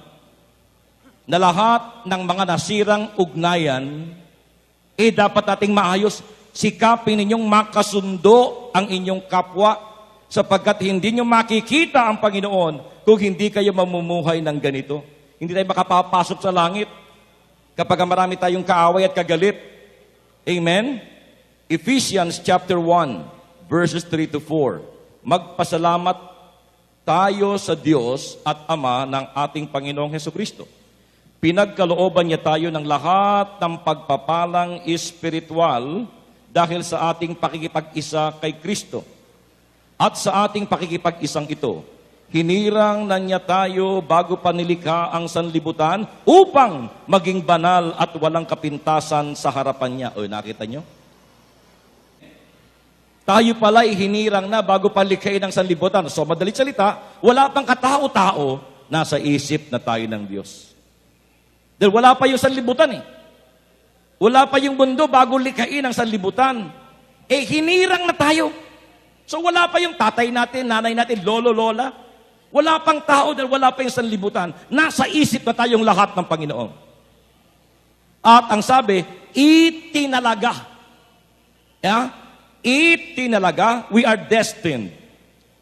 Na lahat ng mga nasirang ugnayan, dapat nating maayos. Sikapin ninyong makasundo ang inyong kapwa, sapagkat hindi nyo makikita ang Panginoon kung hindi kayo mamumuhay ng ganito. Hindi tayo makapapasok sa langit kapag marami tayong kaaway at kagalit. Amen? Ephesians chapter 1, verses 3 to 4. Magpasalamat tayo sa Diyos at Ama ng ating Panginoong Hesukristo. Pinagkalooban niya tayo ng lahat ng pagpapalang espiritual dahil sa ating pakikipag-isa kay Kristo. At sa ating pakikipag-isang ito, hinirang na niya tayo bago pa nilikha ang sanlibutan upang maging banal at walang kapintasan sa harapan niya. O, nakita niyo? Tayo pala'y hinirang na bago palikhain ang sanlibutan. So, madalit salita, wala pang katao-tao, nasa isip na tayo ng Diyos. Dahil wala pa yung sanlibutan eh. Wala pa yung mundo bago likhain ang sanlibutan. Hinirang na tayo. So, wala pa yung tatay natin, nanay natin, lolo, lola. Wala pang tao dahil wala pa yung sanlibutan. Nasa isip na tayong lahat ng Panginoon. At ang sabi, itinalaga. Yeah? itinalaga, we are destined.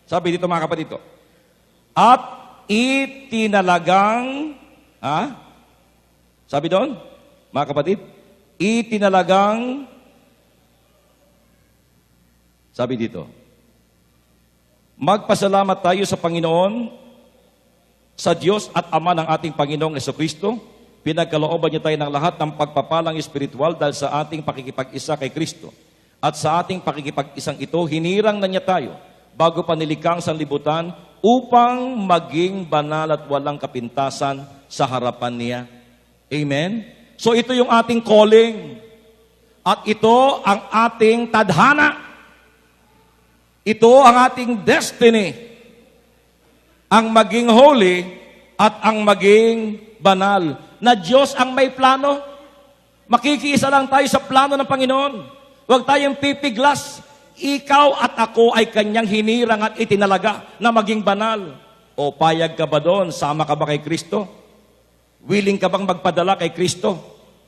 Sabi dito mga kapatid ko. At itinalagang, sabi doon, mga kapatid, itinalagang, sabi dito, magpasalamat tayo sa Panginoon, sa Diyos at Ama ng ating Panginoong Jesucristo. Pinagkalooban niya tayo ng lahat ng pagpapalang espiritual dahil sa ating pakikipag-isa kay Kristo. At sa ating pakikipag-isang ito, hinirang na niya tayo bago pa nilikha ang sanlibutan upang maging banal at walang kapintasan sa harapan niya. Amen? So ito yung ating calling. At ito ang ating tadhana. Ito ang ating destiny. Ang maging holy at ang maging banal. Na Diyos ang may plano. Makikiisa lang tayo sa plano ng Panginoon. Huwag tayong pipiglas. Ikaw at ako ay kanyang hinirang at itinalaga na maging banal. O payag ka ba doon? Sama ka ba kay Kristo? Willing ka bang magpadala kay Kristo?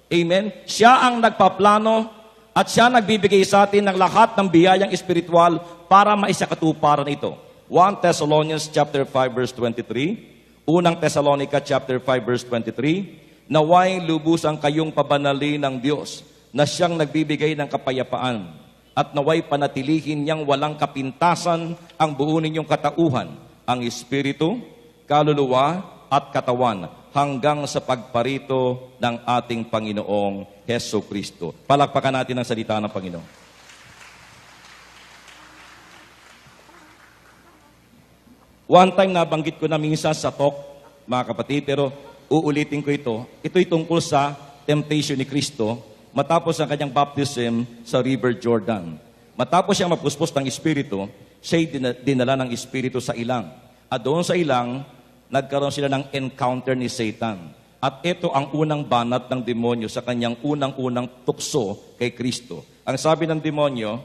Amen? Siya ang nagpaplano at siya nagbibigay sa atin ng lahat ng biyayang espiritual para maisakatuparan ito. 1 Thessalonians chapter 5 verse 23, unang Thessalonica chapter 5 verse 23, naway lubusan kayong pabanalin ng Diyos na siyang nagbibigay ng kapayapaan at naway panatilihin niyang walang kapintasan ang buo ninyong katauhan, ang espiritu, kaluluwa at katawan hanggang sa pagparito ng ating Panginoong Heso Kristo. Palakpakan natin ang salita ng Panginoon. One time nabanggit ko na minsan sa talk, mga kapatid, pero uulitin ko ito. Ito'y tungkol sa temptation ni Kristo matapos ang kanyang baptism sa River Jordan. Matapos siyang mapuspos ng Espiritu, siya'y dinala ng Espiritu sa ilang. At doon sa ilang, nagkaroon sila ng encounter ni Satan. At ito ang unang banat ng demonyo sa kanyang unang-unang tukso kay Kristo. Ang sabi ng demonyo,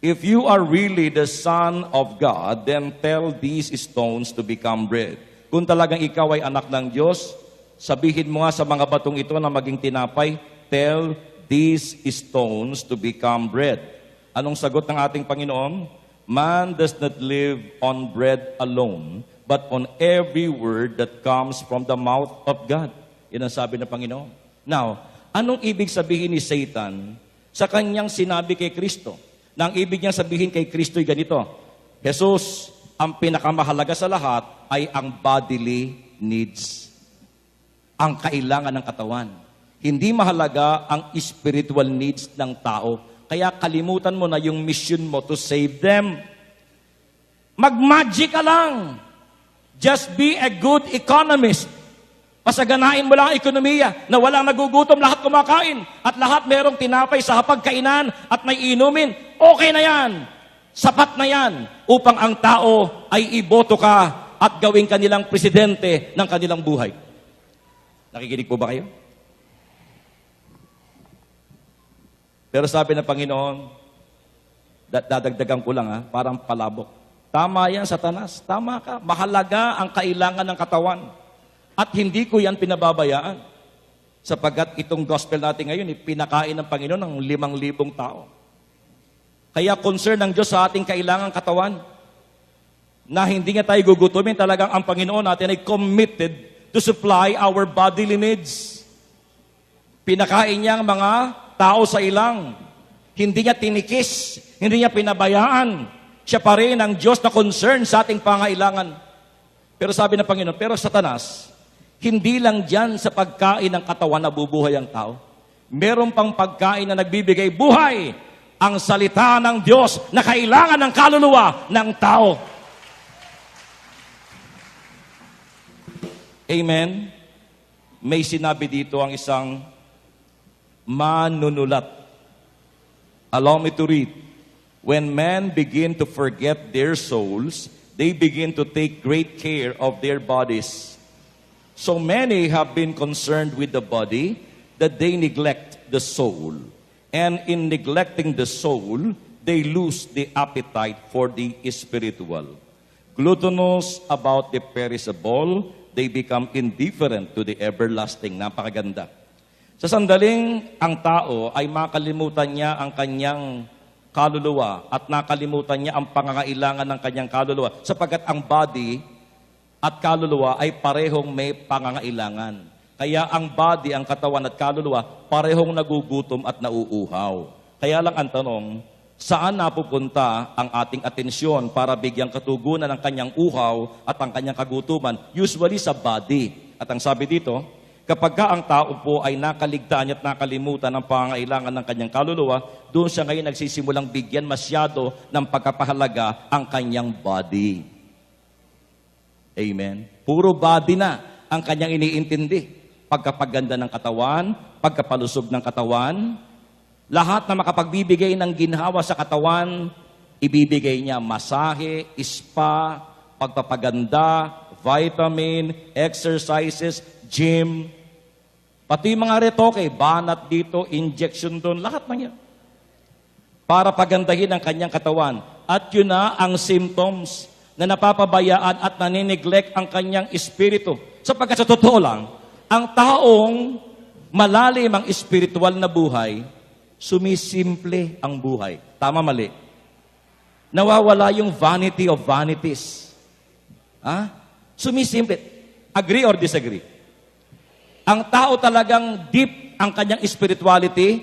if you are really the Son of God, then tell these stones to become bread. Kung talagang ikaw ay anak ng Diyos, sabihin mo nga sa mga batong ito na maging tinapay, tell these stones to become bread. Anong sagot ng ating Panginoon? Man does not live on bread alone, but on every word that comes from the mouth of God. Yan ang sabi ng Panginoon. Now, anong ibig sabihin ni Satan sa kanyang sinabi kay Kristo? Na ang ibig niyang sabihin kay Kristo ay ganito, Jesus, ang pinakamahalaga sa lahat ay ang bodily needs. Ang kailangan ng katawan. Hindi mahalaga ang spiritual needs ng tao. Kaya kalimutan mo na yung mission mo to save them. Mag-magic ka lang. Just be a good economist. Pasaganain mo lang ang ekonomiya na walang nagugutom, lahat kumakain at lahat merong tinapay sa hapagkainan at may inumin. Okay na yan. Sapat na yan upang ang tao ay iboto ka at gawing kanilang presidente ng kanilang buhay. Nakikinig po ba kayo? Pero sabi ng Panginoon, dadagdagan ko lang parang palabok. Tama yan, Satanas. Tama ka. Mahalaga ang kailangan ng katawan. At hindi ko yan pinababayaan. Sapagkat itong gospel natin ngayon, pinakain ng Panginoon ng 5,000 tao. Kaya concern ng Diyos sa ating kailangang katawan, na hindi nga tayo gugutumin, talagang ang Panginoon natin ay committed to supply our bodily needs. Pinakain niya ang mga tao sa ilang. Hindi niya tinikis, hindi niya pinabayaan. Siya pa rin ang Diyos na concern sa ating pangailangan. Pero sabi ng Panginoon, pero Satanas, hindi lang dyan sa pagkain ng katawan na bubuhay ang tao. Meron pang pagkain na nagbibigay buhay, ang salita ng Diyos na kailangan ng kaluluwa ng tao. Amen? May sinabi dito ang isang manunulat. Allow me to read. When men begin to forget their souls, they begin to take great care of their bodies. So many have been concerned with the body that they neglect the soul. And in neglecting the soul, they lose the appetite for the spiritual. Gluttonous about the perishable, they become indifferent to the everlasting. Napakaganda. Sa sandaling ang tao ay makalimutan niya ang kanyang kaluluwa at nakalimutan niya ang pangangailangan ng kanyang kaluluwa sapagkat ang body at kaluluwa ay parehong may pangangailangan. Kaya ang body, ang katawan at kaluluwa, parehong nagugutom at nauuhaw. Kaya lang ang tanong, saan napupunta ang ating atensyon para bigyang katugunan ng kanyang uhaw at ang kanyang kagutuman? Usually sa body. At ang sabi dito, kapag ang tao po ay nakaligtaan at nakalimutan ang pangangailangan ng kanyang kaluluwa, doon siya ngayon nagsisimulang bigyan masyado ng pagkapahalaga ang kanyang body. Amen. Puro body na ang kanyang iniintindi. Pagkapaganda ng katawan, pagkapalusog ng katawan, lahat na makapagbibigay ng ginhawa sa katawan, ibibigay niya masahe, spa, pagpapaganda, vitamin, exercises, gym, pati mga retoke, banat dito, injection doon, lahat ng yan. Para pagandahin ang kanyang katawan. At yun na ang symptoms na napapabayaan at nanineglect ang kanyang espiritu. Sapagkat sa totoo lang, ang taong malalim ang espiritual na buhay, sumisimple ang buhay. Tama, mali? Nawawala yung vanity of vanities. Sumisimple. Agree or disagree? Ang tao talagang deep ang kanyang spirituality,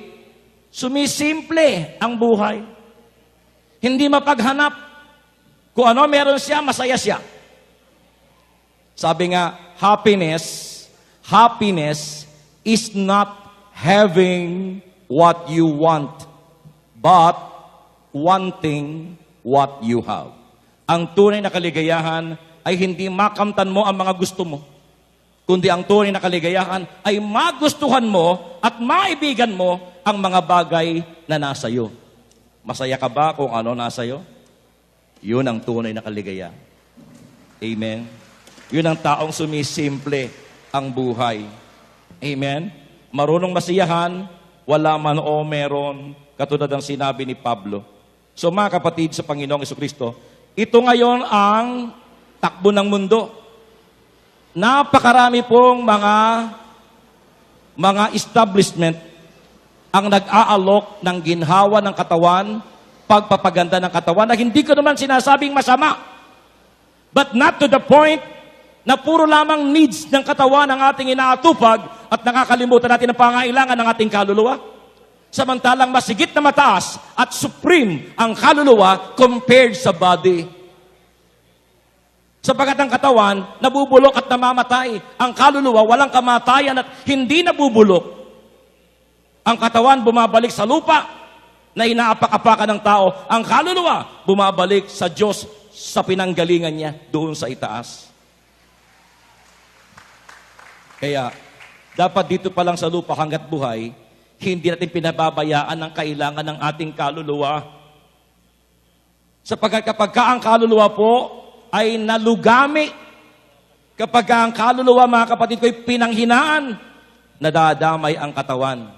sumisimple ang buhay. Hindi mapaghanap. Kung ano meron siya, masaya siya. Sabi nga, happiness is not having what you want, but wanting what you have. Ang tunay na kaligayahan ay hindi makamtan mo ang mga gusto mo, kundi ang tunay na kaligayahan ay magustuhan mo at maibigan mo ang mga bagay na nasa iyo. Masaya ka ba kung ano nasa iyo? Yun ang tunay na kaligayahan. Amen? Yun ang taong sumisimple ang buhay. Amen? Marunong masiyahan, wala man o meron, katulad ng sinabi ni Pablo. So mga kapatid sa Panginoong Jesucristo, ito ngayon ang takbo ng mundo. Napakarami pong mga establishment ang nag-aalok ng ginhawa ng katawan, pagpapaganda ng katawan, na hindi ko naman sinasabing masama. But not to the point na puro lamang needs ng katawan ang ating inaatupag at nakakalimutan natin ang pangailangan ng ating kaluluwa. Samantalang masigit na mataas at supreme ang kaluluwa compared sa body. Sapagat ang katawan, nabubulok at namamatay. Ang kaluluwa, walang kamatayan at hindi nabubulok. Ang katawan, bumabalik sa lupa na inaapak-apakan ng tao. Ang kaluluwa, bumabalik sa Diyos sa pinanggalingan niya doon sa itaas. Kaya, dapat dito pa lang sa lupa hanggat buhay, hindi natin pinababayaan ang kailangan ng ating kaluluwa. Sapagkat kapag ang kaluluwa po ay nalugami, kapag ang kaluluwa, mga kapatid ko, ay pinanghinaan, nadadamay ang katawan.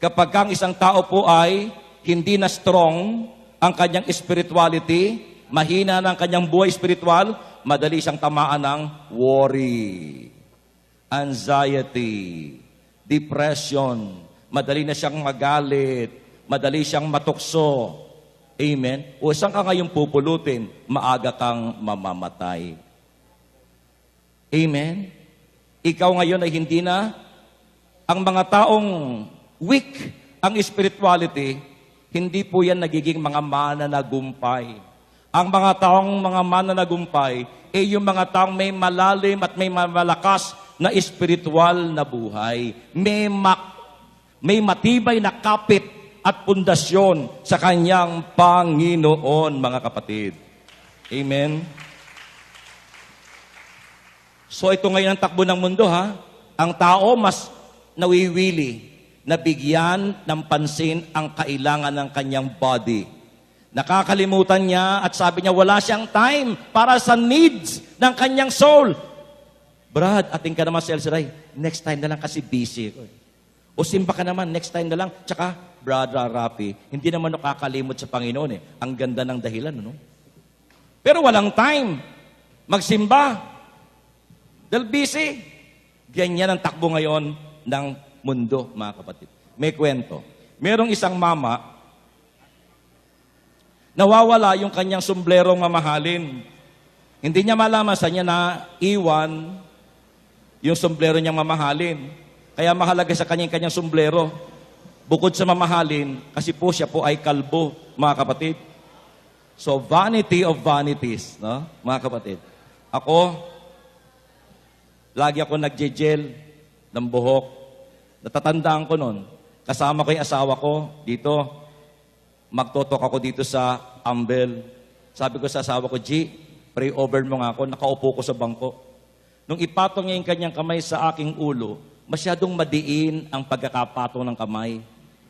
Kapag ang isang tao po ay hindi na strong ang kanyang spirituality, mahina ng kanyang buhay spiritual, madali siyang tamaan ng worry, anxiety, depression, madali na siyang magalit, madali siyang matukso. Amen? O saan ka ngayong pupulutin? Maaga kang mamamatay. Amen? Ikaw ngayon ay hindi na, ang mga taong weak ang spirituality, hindi po yan nagiging mga mananagumpay. Ang mga taong mga mananagumpay ay yung mga taong may malalim at may malakas na spiritual na buhay. May matibay na kapit at pundasyon sa kanyang Panginoon, mga kapatid. Amen? So ito ngayon ang takbo ng mundo, ha? Ang tao mas nawiwili na bigyan ng pansin ang kailangan ng kanyang body. Nakakalimutan niya at sabi niya wala siyang time para sa needs ng kanyang soul. Brad, ating ka naman sa El Shaddai. Next time na lang kasi busy ko. O simba ka naman, next time na lang. Tsaka, Brother Rafi, hindi naman nakakalimot sa Panginoon eh. Ang ganda ng dahilan, no? Pero walang time magsimba. Dahil busy. Ganyan ang takbo ngayon ng mundo, mga kapatid. May kwento. Merong isang mama Nawawala yung kanyang sumblerong mamahalin. Hindi niya malaman sa niya na iwan yung sombrero niyang mamahalin. Kaya mahalaga sa kanyang sombrero. Bukod sa mamahalin, kasi po siya po ay kalbo, mga kapatid. So, vanity of vanities, no? Mga kapatid. Ako, lagi ako nagje-gel ng buhok. Natatandaan ko nun. Kasama ko yung asawa ko dito. Magtotok ako dito sa Ambel. Sabi ko sa asawa ko, G, pray over mo nga ako. Nakaupo ko sa bangko. Nung ipatong niya yung kanyang kamay sa aking ulo, masyadong madiin ang pagkakapatong ng kamay.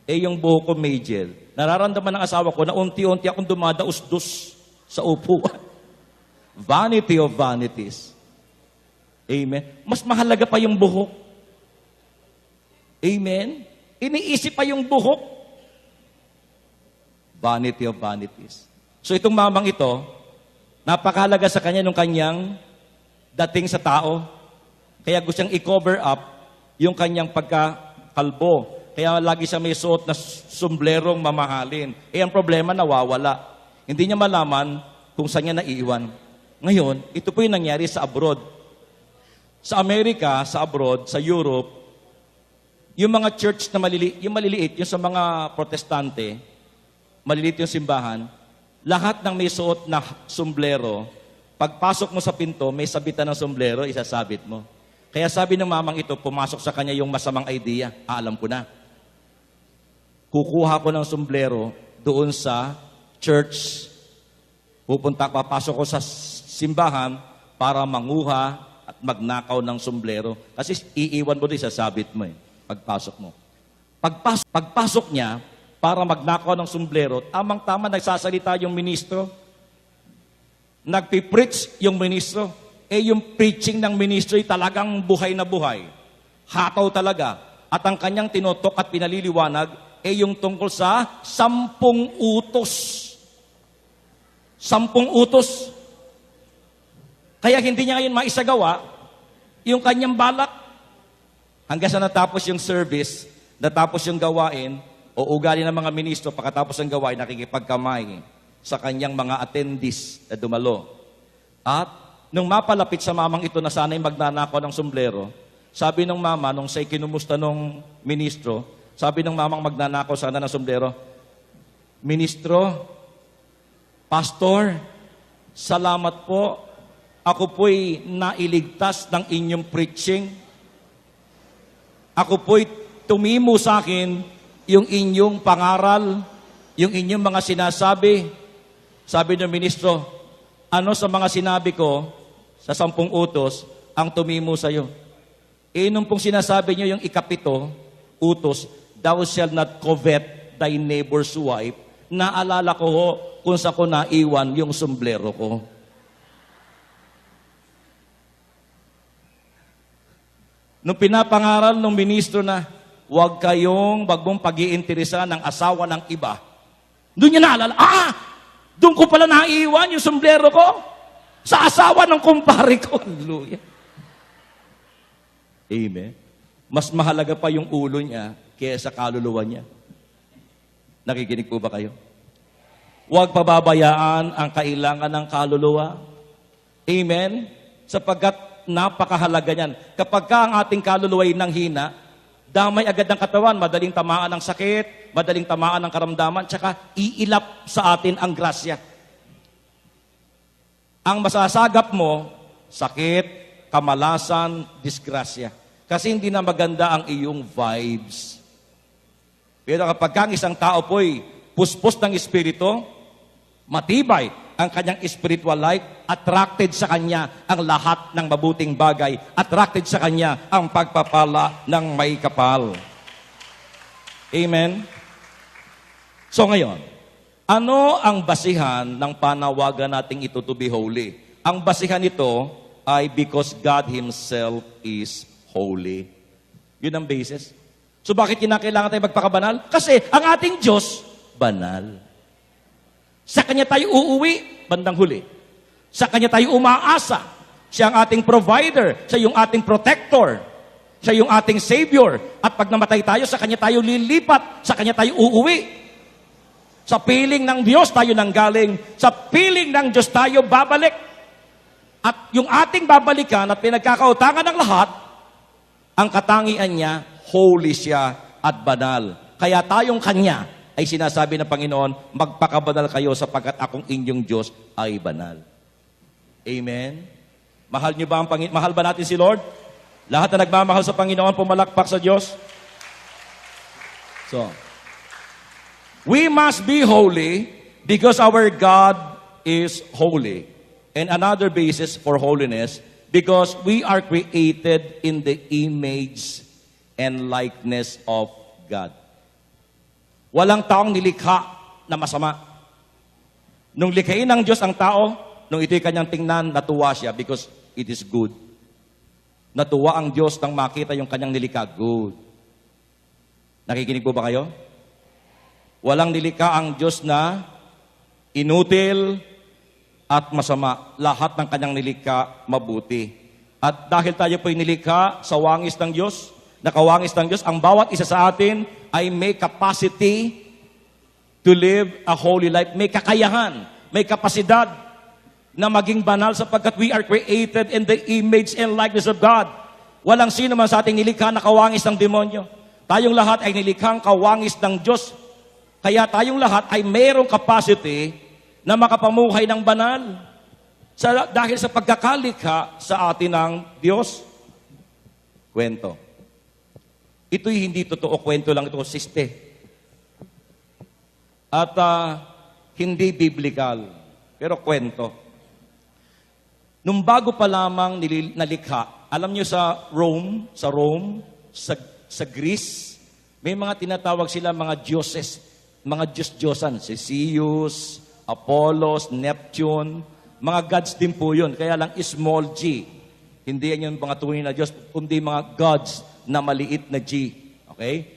Eh yung buhok ko may gel. Nararamdaman ng asawa ko na unti-unti akong dumadaus-dus sa upuan. Vanity of vanities. Amen. Mas mahalaga pa yung buhok. Amen. Iniisip pa yung buhok. Vanity of vanities. So itong mamang ito, napakahalaga sa kanya nung kanyang dating sa tao. Kaya gusto niyang i-cover up yung kanyang pagkakalbo. Kaya lagi siya may suot na sumblerong mamahalin. Eh ang problema, nawawala. Hindi niya malaman kung saan niya naiiwan. Ngayon, ito po yung nangyari sa abroad. Sa Amerika, sa abroad, sa Europe, yung mga church na maliliit, yung sa mga protestante, maliliit yung simbahan, lahat ng may suot na sombrero, pagpasok mo sa pinto, may sabitan ng sombrero, isasabit mo. Kaya sabi ng mamang ito, pumasok sa kanya yung masamang idea. Alam ko na. Kukuha ko ng sombrero doon sa church. Papasok ko sa simbahan para manguha at magnakaw ng sombrero. Kasi iiwan mo doon, isasabit mo pagpasok mo. Pagpasok niya, para magnakaw ng sombrero, tamang-tama nagsasalita yung ministro. Nagpipreach yung ministro. Eh yung preaching ng ministro ay talagang buhay na buhay. Hataw talaga. At ang kanyang tinotok at pinaliliwanag ay yung tungkol sa 10 utos. 10 utos. Kaya hindi niya ngayon maisagawa yung kanyang balak. Hanggang sa natapos yung service, natapos yung gawain, o ugali ng mga ministro, pagkatapos ng gawain, nakikipagkamay sa kanyang mga attendees na dumalo. At nung mapalapit sa mamang ito na sana'y magnanakaw ng sombrero, sabi ng mama, nung siya'y kinumusta ng ministro, sabi ng mamang magnanakaw sana ng sombrero, Ministro, Pastor, salamat po. Ako po'y nailigtas ng inyong preaching. Ako po'y tumimo sa akin yung inyong pangaral, yung inyong mga sinasabi. Sabi ng ministro, ano sa mga sinabi ko sa 10 utos ang tumimo sa iyo? Eh, nung pong sinasabi niyo yung 7 utos, thou shalt not covet thy neighbor's wife, naalala ko ho kung sa ko naiwan yung sombrero ko. Nung pinapangaral ng ministro na, huwag mong pag-iinteresa ng asawa ng iba. Doon niya naalala, doon ko pala naiwan yung sombrero ko sa asawa ng kumpare ko. Hallelujah. Amen. Mas mahalaga pa yung ulo niya kaysa kaluluwa niya. Nakikinig po ba kayo? Huwag pababayaan ang kailangan ng kaluluwa. Amen? Sapagkat napakahalaga niyan. Kapag ang ating kaluluwa ay nanghina, damay agad ng katawan, madaling tamaan ng sakit, madaling tamaan ng karamdaman, tsaka iilap sa atin ang grasya. Ang masasagap mo, sakit, kamalasan, disgrasya. Kasi hindi na maganda ang iyong vibes. Pero kapag ang isang tao po'y puspos ng espiritu, matibay ang kanyang spiritual life, attracted sa kanya ang lahat ng mabuting bagay, attracted sa kanya ang pagpapala ng may kapal. Amen? So ngayon, ano ang basihan ng panawagan nating ito to be holy? Ang basihan nito ay because God Himself is holy. Yun ang basis. So bakit kinakailangan tayo magpakabanal? Kasi ang ating Diyos, banal. Sa Kanya tayo uuwi, bandang huli. Sa Kanya tayo umaasa. Siya ang ating provider. Siya yung ating protector. Siya yung ating savior. At pag namatay tayo, sa Kanya tayo lilipat. Sa Kanya tayo uuwi. Sa piling ng Diyos tayo nanggaling. Sa piling ng Diyos tayo babalik. At yung ating babalikan at pinagkakautangan ng lahat, ang katangian niya, holy siya at banal. Kaya tayong Kanya ay sinasabi ng Panginoon, magpakabanal kayo sapagkat akong inyong Diyos ay banal. Amen? Mahal niyo ba ang mahal ba natin si Lord? Lahat na nagmamahal sa Panginoon, pumalakpak sa Diyos. So, we must be holy because our God is holy. And another basis for holiness, because we are created in the image and likeness of God. Walang taong nilikha na masama. Nung likhain ng Diyos ang tao, nung ito'y kanyang tingnan, natuwa siya because it is good. Natuwa ang Diyos nang makita yung kanyang nilikha. Good. Nakikinig po ba kayo? Walang nilikha ang Diyos na inutil at masama. Lahat ng kanyang nilikha, mabuti. At dahil tayo po'y nilikha sa wangis ng Diyos, nakawangis ng Diyos, ang bawat isa sa atin ay may capacity to live a holy life. May kakayahan, may kapasidad na maging banal sapagkat we are created in the image and likeness of God. Walang sino man sa ating nilikha na kawangis ng demonyo. Tayong lahat ay nilikhang kawangis ng Diyos. Kaya tayong lahat ay mayroong capacity na makapamuhay ng banal. Dahil sa pagkakalikha sa atin ng Diyos. Kwento. Ito'y hindi totoo, kwento lang ito, siste. At hindi biblical, pero kwento. Nung bago pa lamang nalikha, alam niyo sa Rome, sa Greece, may mga tinatawag sila mga dioses, mga Diyos-Diyosan, si Zeus, Apollos, Neptune, mga gods din po yun. Kaya lang small g. Hindi yan yung mga tunay na Diyos, kundi mga gods na maliit na G. Okay?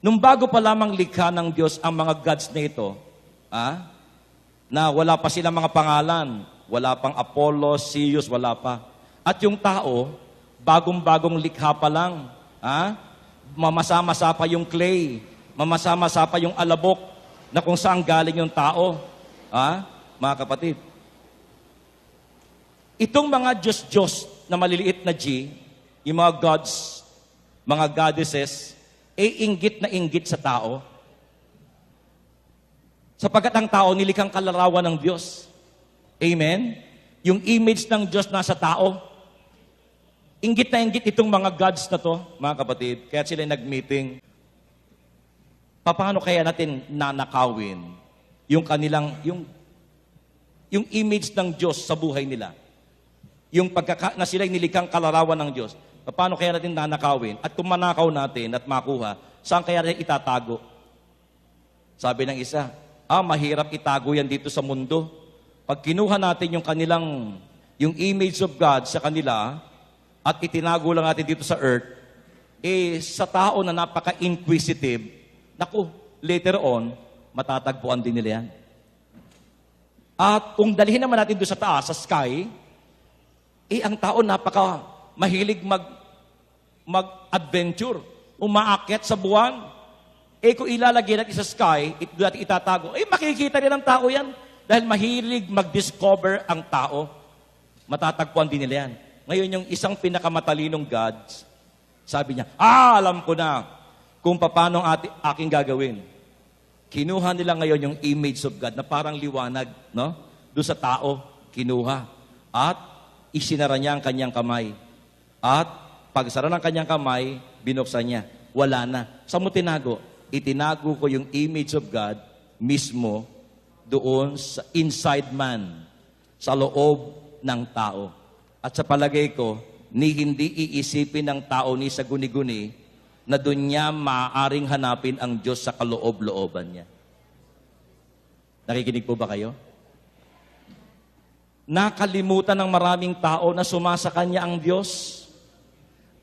Nung bago pa lamang likha ng Diyos ang mga gods na ito, na wala pa silang mga pangalan, wala pang Apollos, Zeus, wala pa. At yung tao, bagong-bagong likha pa lang, mamasa-masa pa yung clay, mamasa-masa pa yung alabok, na kung saan galing yung tao. Mga kapatid. Itong mga Diyos-Diyos na maliliit na G, yung mga gods, mga goddesses, inggit na inggit sa tao. Sapagkat ang tao, nilikhang kalarawan ng Diyos. Amen? Yung image ng Diyos nasa tao. Inggit na inggit itong mga gods na to, mga kapatid. Kaya sila nag-meeting. Paano kaya natin nanakawin yung kanilang, yung image ng Diyos sa buhay nila? Yung na sila'y nilikhang kalarawan ng Diyos. Paano kaya natin nanakawin? At kung manakaw natin at makuha, saan kaya natin itatago? Sabi ng isa, mahirap itago yan dito sa mundo. Pag kinuha natin yung kanilang, yung image of God sa kanila, at itinago lang natin dito sa earth, sa tao na napaka-inquisitive, naku, later on, matatagpuan din nila yan. At kung dalhin naman natin doon sa taas, sa sky, ang tao napaka mahilig mag-adventure, umaakyat sa buwan. Kung ilalagay natin sa sky, natin itatago, makikita rin ng tao yan. Dahil mahilig mag-discover ang tao, matatagpuan din nila yan. Ngayon, yung isang pinakamatalinong gods, sabi niya, alam ko na, kung paano aking gagawin. Kinuha nila ngayon yung image of God na parang liwanag, no? Doon sa tao, kinuha. At isinara niya ang kanyang kamay. At pagsara ng kanyang kamay, binuksan niya. Wala na. Saan mo tinago? Itinago ko yung image of God mismo doon sa inside man, sa loob ng tao. At sa palagay ko, hindi iisipin ng tao ni sa guni-guni na doon niya maaaring hanapin ang Diyos sa kaloob-looban niya. Nakikinig po ba kayo? Nakalimutan ng maraming tao na sumasa kanya ang Diyos.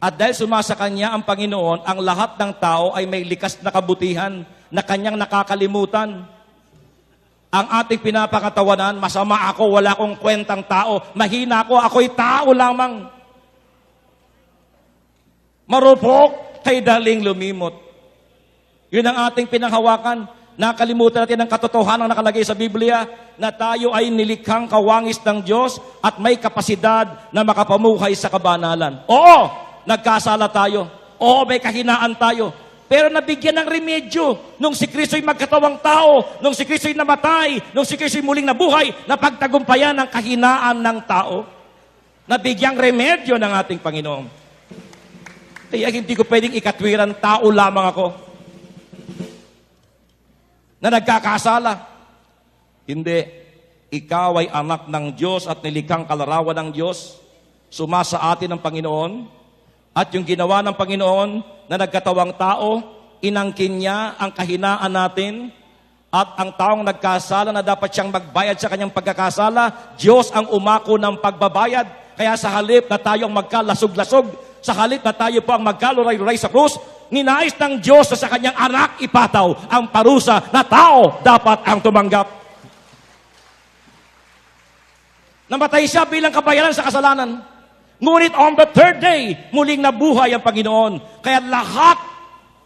At dahil sumasa kanya ang Panginoon, ang lahat ng tao ay may likas na kabutihan na kanyang nakakalimutan. Ang ating pinapakatawanan, masama ako, wala akong kwentang tao, mahina ako, ako'y tao lamang. Marupok, kay daling lumimot. Yun ang ating pinanghawakan. Nakalimutan natin ang katotohanan na nakalagay sa Biblia na tayo ay nilikhang kawangis ng Diyos at may kapasidad na makapamuhay sa kabanalan. Oo, nagkasala tayo. Oo, may kahinaan tayo. Pero nabigyan ng remedyo nung si Kristo'y magkatawang tao, nung si Kristo'y namatay, nung si Kristo'y muling nabuhay, napagtagumpayan ang kahinaan ng tao. Nabigyang remedyo ng ating Panginoon. Kaya hindi ko pwedeng ikatwiran, tao lamang ako na nagkakasala. Hindi. Ikaw ay anak ng Diyos at nilikhang kalarawan ng Diyos. Sumasa atin ang Panginoon. At yung ginawa ng Panginoon na nagkatawang tao, inangkin niya ang kahinaan natin. At ang taong nagkasala na dapat siyang magbayad sa kanyang pagkakasala, Diyos ang umako ng pagbabayad. Kaya sa halip na tayo ang magkalasog-lasog, sa halip na tayo po ang magkaluray-luray sa krus, ninais ng Diyos na sa kanyang anak ipataw ang parusa na tao dapat ang tumanggap. Namatay siya bilang kabayaran sa kasalanan. Ngunit on the third day, muling nabuhay ang Panginoon. Kaya lahat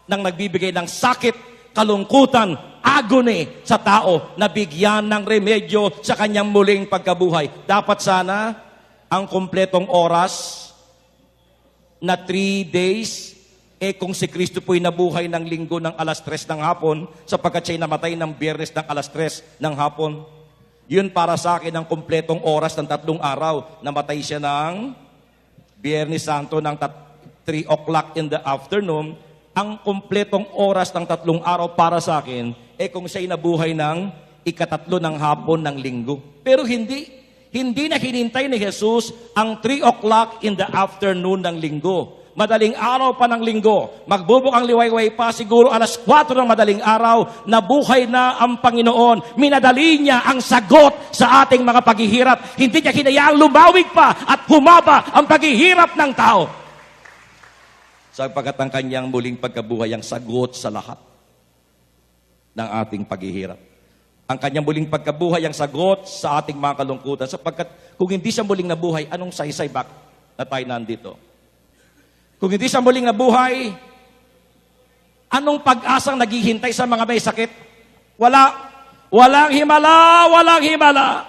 ng nagbibigay ng sakit, kalungkutan, agony sa tao, nabigyan ng remedyo sa kanyang muling pagkabuhay. Dapat sana ang kumpletong oras na 3 days, kung si Kristo po'y nabuhay ng linggo ng alas 3 ng hapon, sapagkat siya'y namatay ng Biyernes ng alas 3 ng hapon. Yun para sa akin ang kumpletong oras ng 3 araw. Namatay siya ng Biyernes Santo ng 3 o'clock in the afternoon. Ang kumpletong oras ng 3 araw para sa akin, kung siya'y nabuhay ng ikatatlo ng hapon ng linggo. Pero hindi na hinintay ni Jesus ang 3 o'clock in the afternoon ng linggo. Madaling araw pa ng linggo, magbubuk ang liwayway pa, siguro alas 4 ng madaling araw, nabuhay na ang Panginoon. Minadali niya ang sagot sa ating mga paghihirap. Hindi niya hinayaang lumawig pa at humaba ang paghihirap ng tao. Sapagkat ang kanyang muling pagkabuhay ang sagot sa lahat ng ating paghihirap. Ang kanyang muling pagkabuhay ang sagot sa ating mga kalungkutan. Sapagkat kung hindi siya muling nabuhay, anong saysay back na tayo nandito? Kung hindi siya muling nabuhay, anong pag-asang naghihintay sa mga may sakit? Wala. Walang himala, walang himala.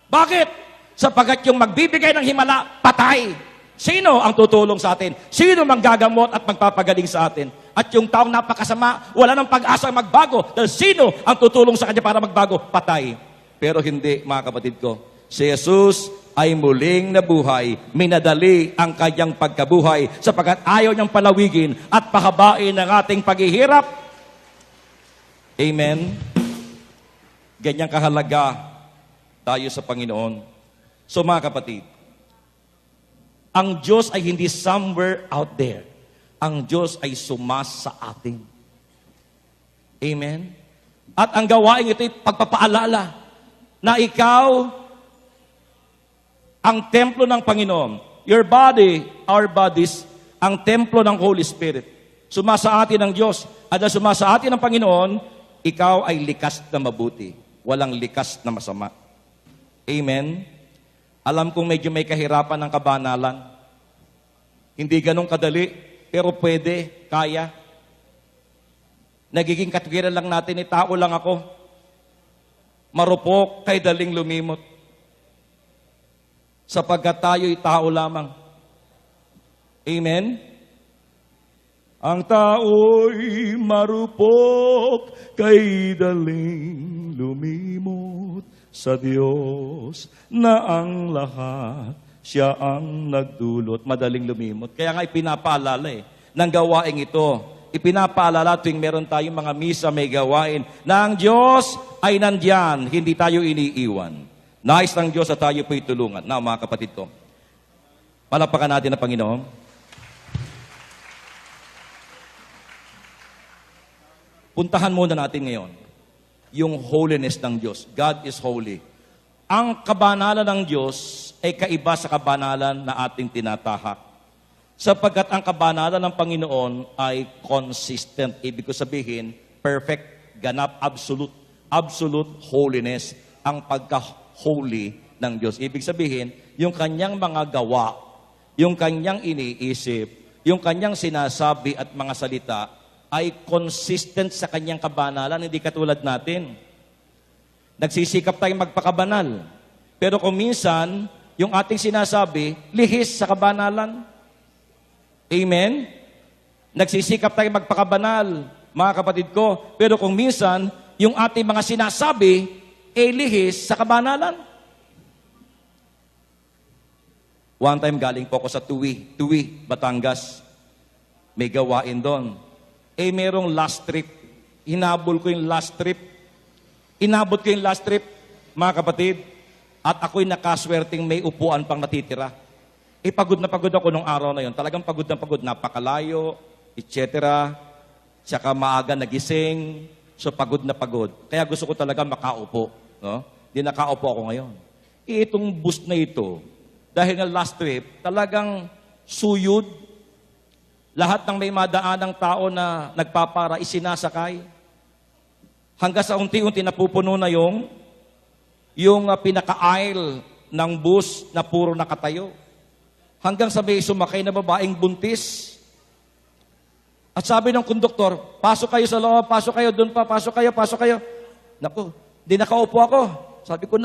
Bakit? Sapagkat yung magbibigay ng himala, patay. Sino ang tutulong sa atin? Sino manggagamot at magpapagaling sa atin? At yung taong napakasama, wala nang pag-asa magbago. Dahil sino ang tutulong sa kanya para magbago? Patay. Pero hindi, mga kapatid ko. Si Jesus ay muling nabuhay, minadali ang kanyang pagkabuhay sapagkat ayaw niyang palawigin at pahabain ang ating paghihirap. Amen? Ganyang kahalaga tayo sa Panginoon. So mga kapatid, ang Diyos ay hindi somewhere out there. Ang Diyos ay sumasa atin. Amen? At ang gawain ito ay pagpapaalala na ikaw ang templo ng Panginoon. Your body, our bodies, ang templo ng Holy Spirit. Sumasa atin ang Diyos. At na sumasa atin ang Panginoon, ikaw ay likas na mabuti. Walang likas na masama. Amen? Alam kong medyo may kahirapan ng kabanalan. Hindi ganun kadali, pero pwede, kaya. Nagiging katwiran lang natin, tao lang ako. Marupok, kay daling lumimot. Sapagkat tayo'y tao lamang. Amen? Ang tao'y marupok, kay daling lumimot sa Diyos na ang lahat, siya ang nagdulot. Madaling lumimot. Kaya nga ipinapaalala ng gawaing ito. Ipinapaalala tuwing meron tayong mga misa may gawain na ang Diyos ay nandyan, hindi tayo iniiwan. Nais ng Diyos at tayo po'y tulungan. Now, mga kapatid ko, palapakan natin ang Panginoon. Puntahan muna natin ngayon yung holiness ng Diyos. God is holy. Ang kabanalan ng Diyos ay kaiba sa kabanalan na ating tinatahak. Sapagkat ang kabanalan ng Panginoon ay consistent. Ibig ko sabihin, perfect, ganap, absolute. Absolute holiness. Ang pagka-holy ng Diyos. Ibig sabihin, yung kanyang mga gawa, yung kanyang iniisip, yung kanyang sinasabi at mga salita ay consistent sa kanyang kabanalan, hindi katulad natin. Nagsisikap tayong magpakabanal. Pero kung minsan, yung ating sinasabi, lihis sa kabanalan. Amen? Nagsisikap tayong magpakabanal, mga kapatid ko. Pero kung minsan, yung ating mga sinasabi, lihis sa kabanalan. One time galing po ako sa Tuwi, Batangas. May gawain doon. Merong last trip. Hinabol ko yung last trip. Inabot ko yung last trip, mga kapatid. At ako'y nakaswerteng may upuan pang natitira. Pagod na pagod ako nung araw na yon. Talagang pagod na pagod. Napakalayo, etc. Tsaka maaga nagising. So pagod na pagod. Kaya gusto ko talaga makaupo. No? Di nakaupo ako ngayon. Itong bus na ito, dahil nga last trip, talagang suyod. Lahat ng may madaanang tao na nagpapara, isinasakay. Hanggang sa unti-unti napupuno na yung pinaka-aisle ng bus na puro nakatayo. Hanggang sa may sumakay na babaeng buntis. At sabi ng konduktor, pasok kayo sa loob, pasok kayo doon pa, pasok kayo. Naku, di nakaupo ako. Sabi ko,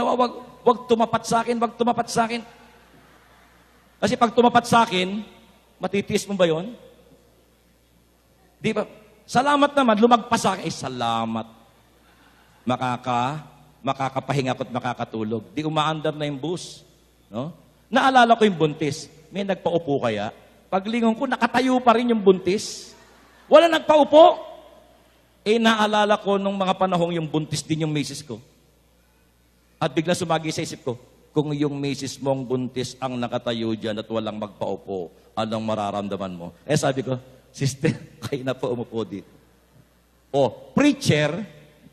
wag tumapat sa akin, wag tumapat sa akin. Kasi pag tumapat sa akin, matitiis mo ba yon? Di ba? Salamat naman, lumagpas sa akin. Salamat. Makakapahinga ko at makakatulog. Di umaandar na yung bus. No? Naalala ko yung buntis. May nagpaupo kaya? Paglingon ko, nakatayo pa rin yung buntis. Wala nagpaupo. Naalala ko nung mga panahong yung buntis din yung misis ko. At bigla sumagi sa isip ko, kung yung misis mong buntis ang nakatayo dyan at walang magpaupo, anong mararamdaman mo? Sabi ko, sister, kayo na po umupo dito. Preacher,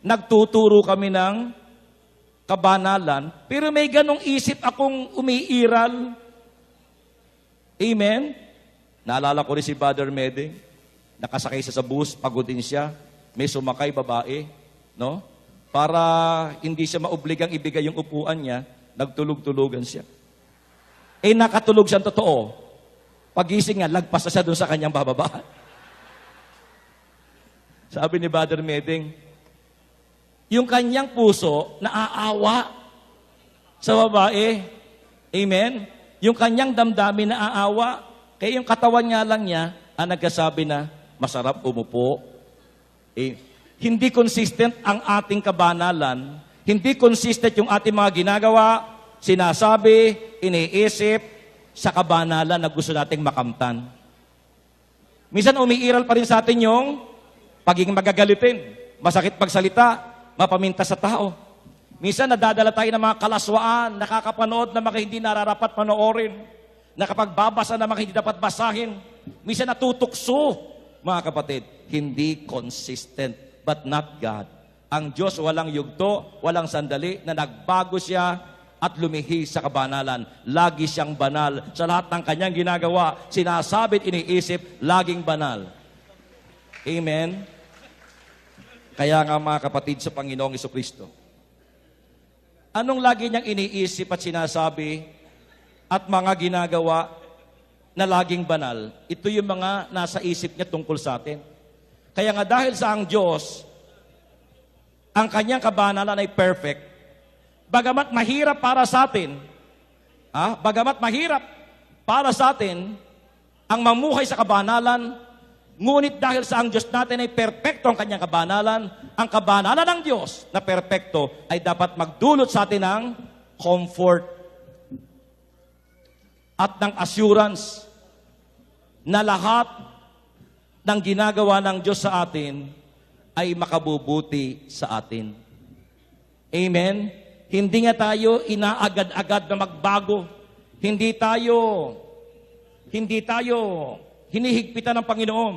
nagtuturo kami ng kabanalan, pero may ganong isip akong umiiral. Amen? Naalala ko rin si Brother Meding, nakasakay siya sa bus, pagod din siya, may sumakay babae, no? Para hindi siya maobligang ibigay yung upuan niya, nagtulog-tulugan siya. Nakatulog siya totoo. Pagising nga, lagpas na siya doon sa kanyang bababa. Sabi ni Brother Meding, yung kanyang puso naaawa sa babae. Amen? Yung kanyang damdamin naaawa. Kaya yung katawan nga lang niya, ang nagkasabi na, masarap umupo. Hindi consistent ang ating kabanalan. Hindi consistent yung ating mga ginagawa, sinasabi, iniisip, sa kabanalan na gusto nating makamtan. Minsan umiiral pa rin sa atin yung pagiging magagalitin, masakit pagsalita, mapaminta sa tao. Minsan nadadala tayo ng mga kalaswaan, nakakapanood na mga hindi nararapat panoorin, nakapagbabasa na mga hindi dapat basahin. Minsan natutukso, mga kapatid, hindi consistent, but not God. Ang Diyos walang yugto, walang sandali, na nagbago siya at lumihis sa kabanalan. Lagi siyang banal. Sa lahat ng kanyang ginagawa, sinasabi at iniisip, laging banal. Amen? Kaya nga mga kapatid sa Panginoong Jesucristo, anong lagi niyang iniisip at sinasabi at mga ginagawa na laging banal? Ito yung mga nasa isip niya tungkol sa atin. Kaya nga dahil sa ang Diyos, ang kanyang kabanalan ay perfect, bagamat mahirap para sa atin, ang mamuhay sa kabanalan, ngunit dahil sa ang Diyos natin ay perpekto ang kanyang kabanalan, ang kabanalan ng Diyos na perpekto ay dapat magdulot sa atin ng comfort at ng assurance na lahat ng ginagawa ng Diyos sa atin ay makabubuti sa atin. Amen? Hindi nga tayo inaagad-agad na magbago. Hindi tayo hinihigpitan ng Panginoon.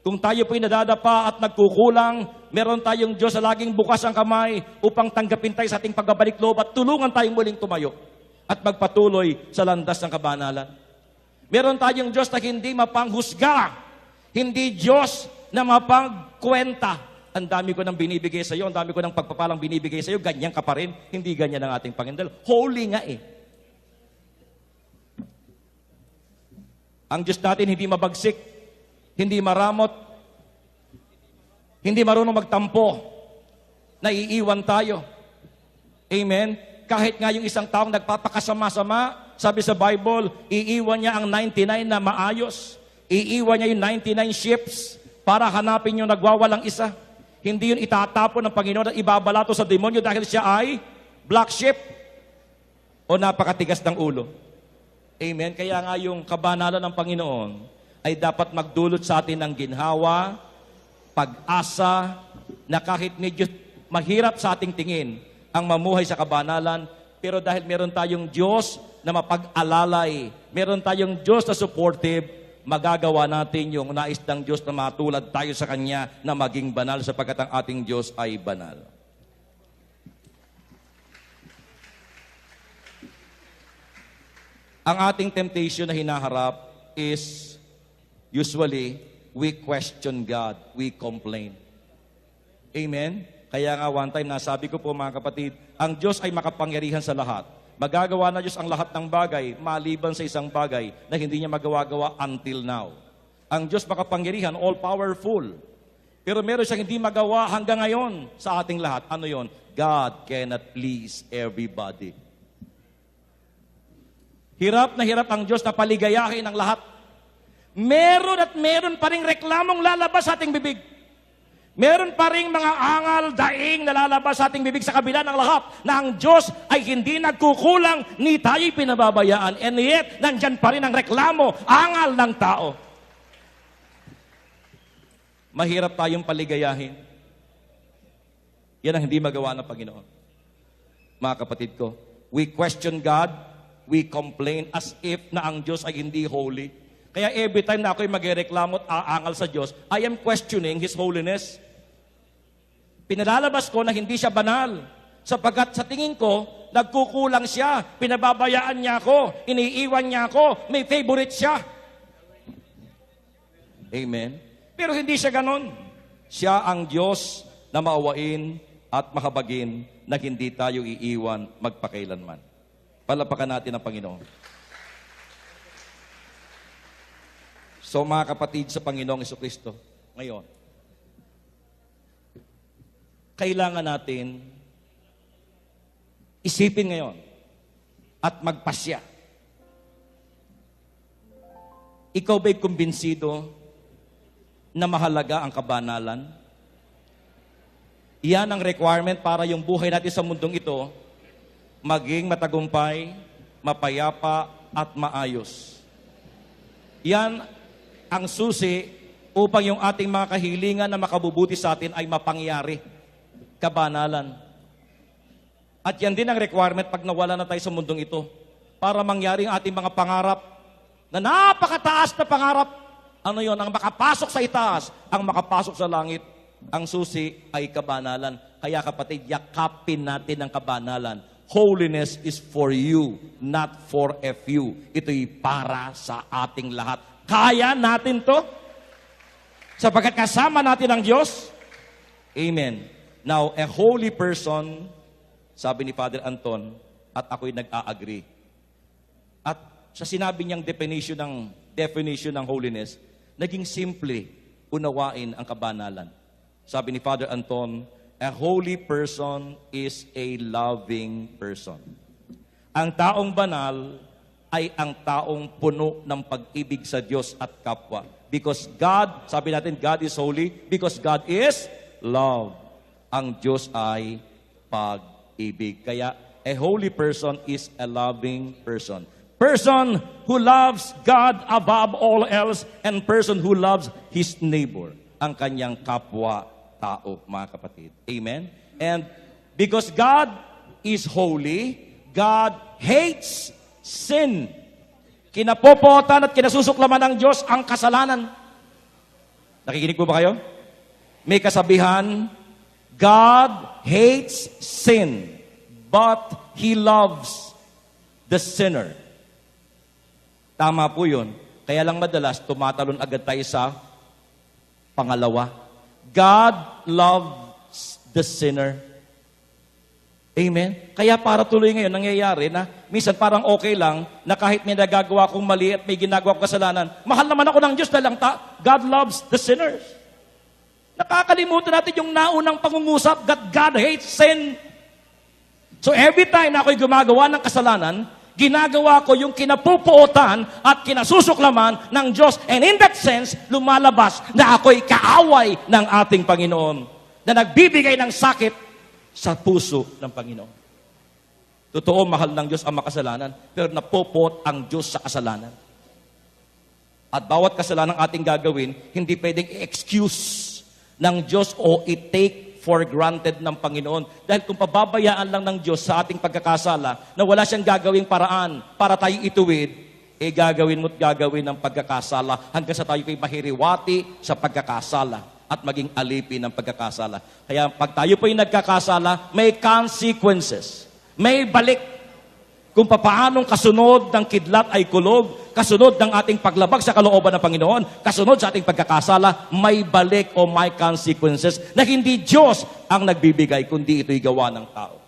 Kung tayo po'y nadadapa at nagkukulang, meron tayong Diyos na laging bukas ang kamay upang tanggapin tayo sa ating pagbabalik loob at tulungan tayong muling tumayo at magpatuloy sa landas ng kabanalan. Meron tayong Diyos na hindi mapanghusga, hindi Diyos na mapangkwenta. Ang dami ko nang binibigay sa iyo, ang dami ko nang pagpapalang binibigay sa iyo, ganyan ka pa rin. Hindi ganyan ang ating Panginoon. Holy nga eh. Ang Diyos natin hindi mabagsik, hindi maramot, Hindi marunong magtampo. Naiiwan tayo. Amen? Kahit nga yung isang taong nagpapakasama-sama, sabi sa Bible, iiwan niya ang 99 na maayos. Iiwan niya yung 99 ships para hanapin yung nagwawalang isa. Hindi yun itatapon ng Panginoon at ibabalato sa demonyo dahil siya ay black sheep o napakatigas ng ulo. Amen? Kaya nga yung kabanalan ng Panginoon ay dapat magdulot sa atin ng ginhawa, pag-asa, na kahit medyo mahirap sa ating tingin ang mamuhay sa kabanalan, pero dahil meron tayong Diyos na mapag-alalay, meron tayong Diyos na supportive, magagawa natin yung nais ng Diyos na matulad tayo sa Kanya na maging banal sapagkat ang ating Diyos ay banal. Ang ating temptation na hinaharap is usually we question God, we complain. Amen? Kaya nga one time nasabi ko po mga kapatid, ang Diyos ay makapangyarihan sa lahat. Magagawa na Diyos ang lahat ng bagay maliban sa isang bagay na hindi niya magawa-gawa until now. Ang Diyos makapangyarihan, all-powerful. Pero meron siyang hindi magawa hanggang ngayon sa ating lahat. Ano yon? God cannot please everybody. Hirap na hirap ang Diyos na paligayahin ang lahat. Meron at meron pa ring reklamong lalabas sa ating bibig. Meron pa ring mga angal, daing na lalabas sa ating bibig sa kabila ng lahat na ang Diyos ay hindi nagkukulang ni tayo'y pinababayaan. And yet, nandyan pa rin ang reklamo, angal ng tao. Mahirap tayong paligayahin. Yan ang hindi magawa ng Panginoon. Mga kapatid ko, we question God, we complain as if na ang Diyos ay hindi holy. Kaya every time na ako'y magreklamo at aangal sa Diyos, I am questioning His holiness. Pinalalabas ko na hindi siya banal. Sapagkat sa tingin ko, nagkukulang siya. Pinababayaan niya ako. Iniiwan niya ako. May favorite siya. Amen? Pero hindi siya ganon. Siya ang Diyos na maawain at mahabagin na hindi tayo iiwan magpakailanman. Palapakan natin ang Panginoon. So mga kapatid sa Panginoong Jesucristo, ngayon, kailangan natin isipin ngayon at magpasya. Ikaw ba'y kumbinsido na mahalaga ang kabanalan? Iyan ang requirement para yung buhay natin sa mundong ito maging matagumpay, mapayapa, at maayos. Yan ang susi upang yung ating mga kahilingan na makabubuti sa atin ay mapangyari. Kabanalan. At yan din ang requirement pag nawala na tayo sa mundong ito para mangyari ang ating mga pangarap na napakataas na pangarap. Ano yon? Ang makapasok sa itaas, ang makapasok sa langit. Ang susi ay kabanalan. Kaya kapatid, yakapin natin ang kabanalan. Holiness is for you, not for a few. Ito'y para sa ating lahat. Kaya natin to? Sapagkat kasama natin ang Diyos? Amen. Now, a holy person, sabi ni Father Anton, at ako'y nag-a-agree. At sa sinabi niyang definition ng holiness, naging simple, unawain ang kabanalan. Sabi ni Father Anton, a holy person is a loving person. Ang taong banal ay ang taong puno ng pag-ibig sa Diyos at kapwa. Because God, sabi natin, God is holy because God is love. Ang Diyos ay pag-ibig. Kaya, a holy person is a loving person. Person who loves God above all else and person who loves his neighbor, ang kanyang kapwa-tao, mga kapatid. Amen? And because God is holy, God hates sin. Kinapopotan at kinasusuklaman ng Diyos ang kasalanan. Nakikinig po ba kayo? May kasabihan, God hates sin, but He loves the sinner. Tama po yun. Kaya lang madalas, tumatalon agad tayo sa pangalawa. God loves the sinner. Amen? Kaya para tuloy ngayon, nangyayari na minsan parang okay lang na kahit may nagagawa kong mali at may ginagawa kong kasalanan, mahal naman ako ng Diyos dahil God loves the sinners. Nakakalimutan natin yung naunang pangungusap that God hates sin. So every time na ako'y gumagawa ng kasalanan, ginagawa ko yung kinapupuotan at kinasusuklaman ng Diyos. And in that sense, lumalabas na ako'y kaaway ng ating Panginoon na nagbibigay ng sakit sa puso ng Panginoon. Totoo, mahal ng Diyos ang makasalanan, pero napupot ang Diyos sa kasalanan. At bawat kasalanan ating gagawin, hindi pwedeng i-excuse ng Diyos o i-take for granted ng Panginoon. Dahil kung pababayaan lang ng Diyos sa ating pagkakasala, na wala siyang gagawing paraan para tayo ituwid, gagawin mo't gagawin ng pagkakasala hanggang sa tayo po'y mahiriwati sa pagkakasala at maging alipin ng pagkakasala. Kaya pag tayo po'y nagkakasala, may consequences. May balik. Kung papaanong kasunod ng kidlat ay kulog, kasunod ng ating paglabag sa kalooban ng Panginoon, kasunod sa ating pagkakasala, may balik o may consequences na hindi Diyos ang nagbibigay, kundi ito'y gawa ng tao.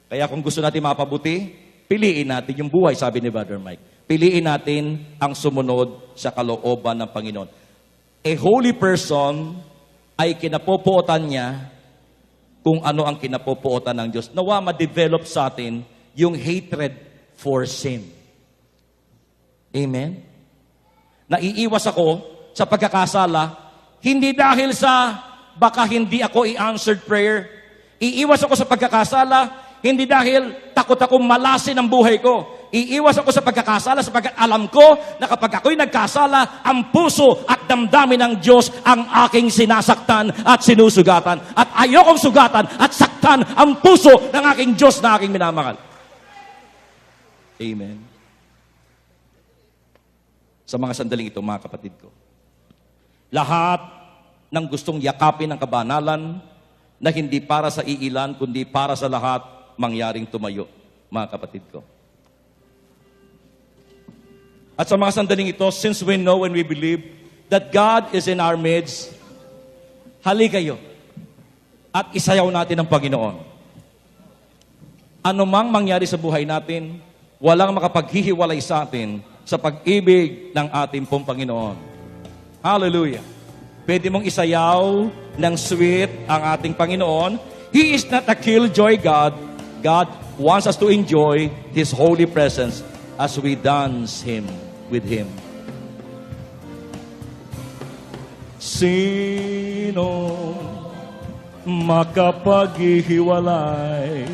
Kaya kung gusto natin mapabuti, piliin natin yung buhay, sabi ni Brother Mike. Piliin natin ang sumunod sa kalooban ng Panginoon. A holy person ay kinapupuotan niya kung ano ang kinapupuotan ng Diyos. Nawa ma-develop sa atin yung hatred for sin. Amen? Naiiwas ako sa pagkakasala, hindi dahil sa baka hindi ako i-answered prayer. Iiwas ako sa pagkakasala, hindi dahil takot akong malasin ang buhay ko. Iiwas ako sa pagkakasala sapagkat alam ko na kapag ako'y nagkasala, ang puso at damdamin ng Diyos ang aking sinasaktan at sinusugatan. At ayokong sugatan at saktan ang puso ng aking Diyos na aking minamahal. Amen. Sa mga sandaling ito, mga kapatid ko, lahat ng gustong yakapin ng kabanalan na hindi para sa iilan, kundi para sa lahat, mangyaring tumayo, mga kapatid ko. At sa mga sandaling ito, since we know and we believe that God is in our midst, halika kayo at isayaw natin ang Panginoon. Ano mang mangyari sa buhay natin, walang makapaghihiwalay sa atin sa pag-ibig ng ating pong Panginoon. Hallelujah! Pwede mong isayaw ng sweet ang ating Panginoon. He is not a killjoy God. God wants us to enjoy His holy presence as we dance with Him. Sino makapaghihiwalay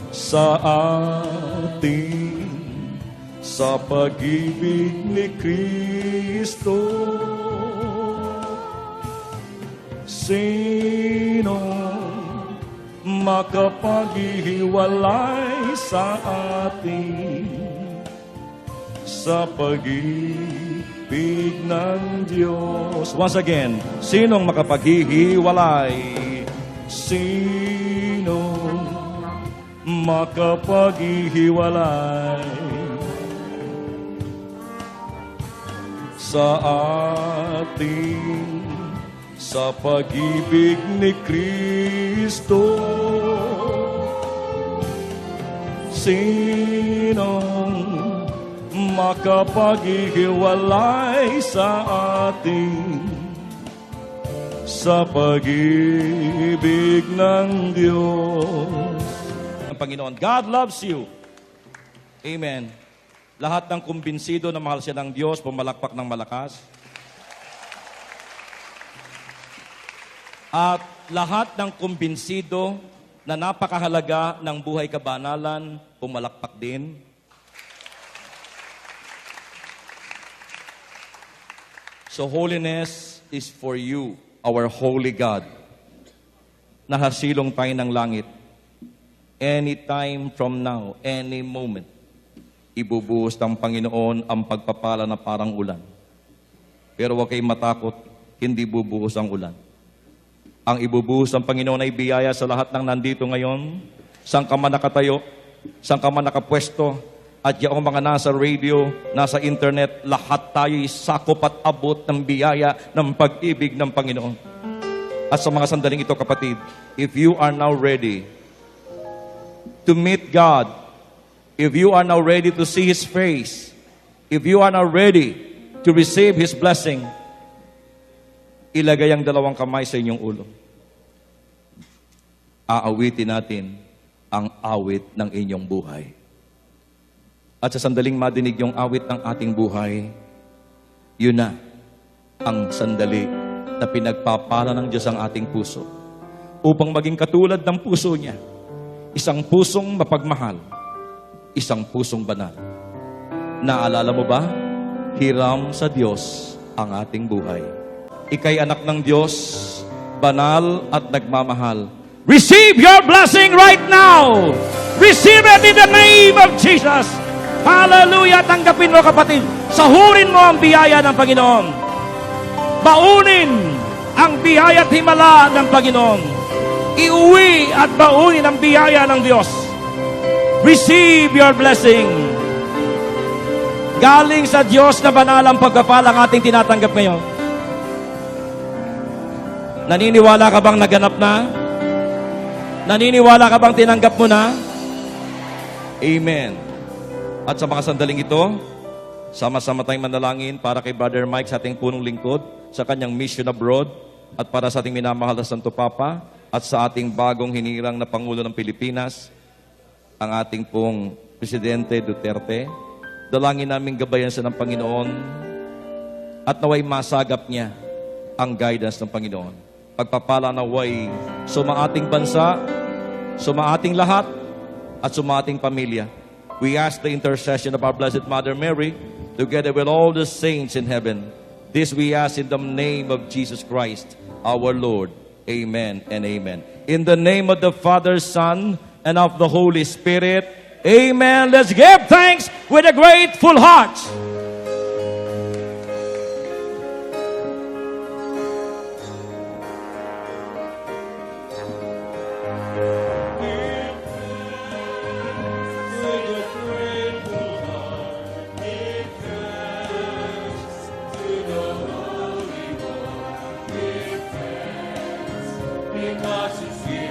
sa atin sa pag-ibig ni Kristo? Sino makapaghihiwalay sa atin sa pag-ibig ng Diyos? Once again, sinong makapaghihiwalay? Sinong makapaghihiwalay sa atin sa pag-ibig ni Kristo? Sinong makapaghihiwalay sa atin sa pag-ibig ng Diyos? Ang Panginoon, God loves you. Amen. Lahat ng kumbinsido na mahal siya ng Diyos, pumalakpak ng malakas. At lahat ng kumbinsido na napakahalaga ng buhay kabanalan, pumalakpak din. So holiness is for you, our holy God. Nahasilong tayo ng langit. Anytime from now, any moment, ibubuhos ng Panginoon ang pagpapala na parang ulan. Pero huwag kayong matakot, hindi bubuhos ang ulan. Ang ibubuhos ng Panginoon ay biyaya sa lahat ng nandito ngayon. Saan ka man nakatayo, saan ka man nakapwesto, at yung mga nasa radio, nasa internet, lahat tayo'y sakop at abot ng biyaya ng pag-ibig ng Panginoon. At sa mga sandaling ito, kapatid, if you are now ready to meet God, if you are now ready to see His face, if you are now ready to receive His blessing, ilagay ang dalawang kamay sa inyong ulo. Aawitin natin ang awit ng inyong buhay. At sa sandaling madinig yung awit ng ating buhay, yun na ang sandali na pinagpapala ng Diyos ang ating puso upang maging katulad ng puso niya. Isang pusong mapagmahal, isang pusong banal. Naalala mo ba? Hiram sa Diyos ang ating buhay. Ika'y anak ng Diyos, banal at nagmamahal. Receive your blessing right now! Receive it in the name of Jesus! Hallelujah! Tanggapin mo, kapatid. Sahurin mo ang biyaya ng Panginoon. Baunin ang biyaya at himala ng Panginoon. Iuwi at baunin ang biyaya ng Diyos. Receive your blessing. Galing sa Diyos na banal ang pagpapala ang ating tinatanggap ngayon. Naniniwala ka bang naganap na? Naniniwala ka bang tinanggap mo na? Amen. At sa mga sandaling ito, sama-sama tayong manalangin para kay Brother Mike sa ating punong lingkod, sa kanyang mission abroad, at para sa ating minamahal na Santo Papa, at sa ating bagong hinirang na Pangulo ng Pilipinas, ang ating pong Presidente Duterte. Dalangin namin gabayan siya ng Panginoon at naway masagap niya ang guidance ng Panginoon. Pagpapala naway sumaating bansa, sumaating lahat, at sumaating pamilya. We ask the intercession of our Blessed Mother Mary, together with all the saints in heaven. This we ask in the name of Jesus Christ, our Lord. Amen and amen. In the name of the Father, Son, and of the Holy Spirit. Amen. Let's give thanks with a grateful heart. Because it's you.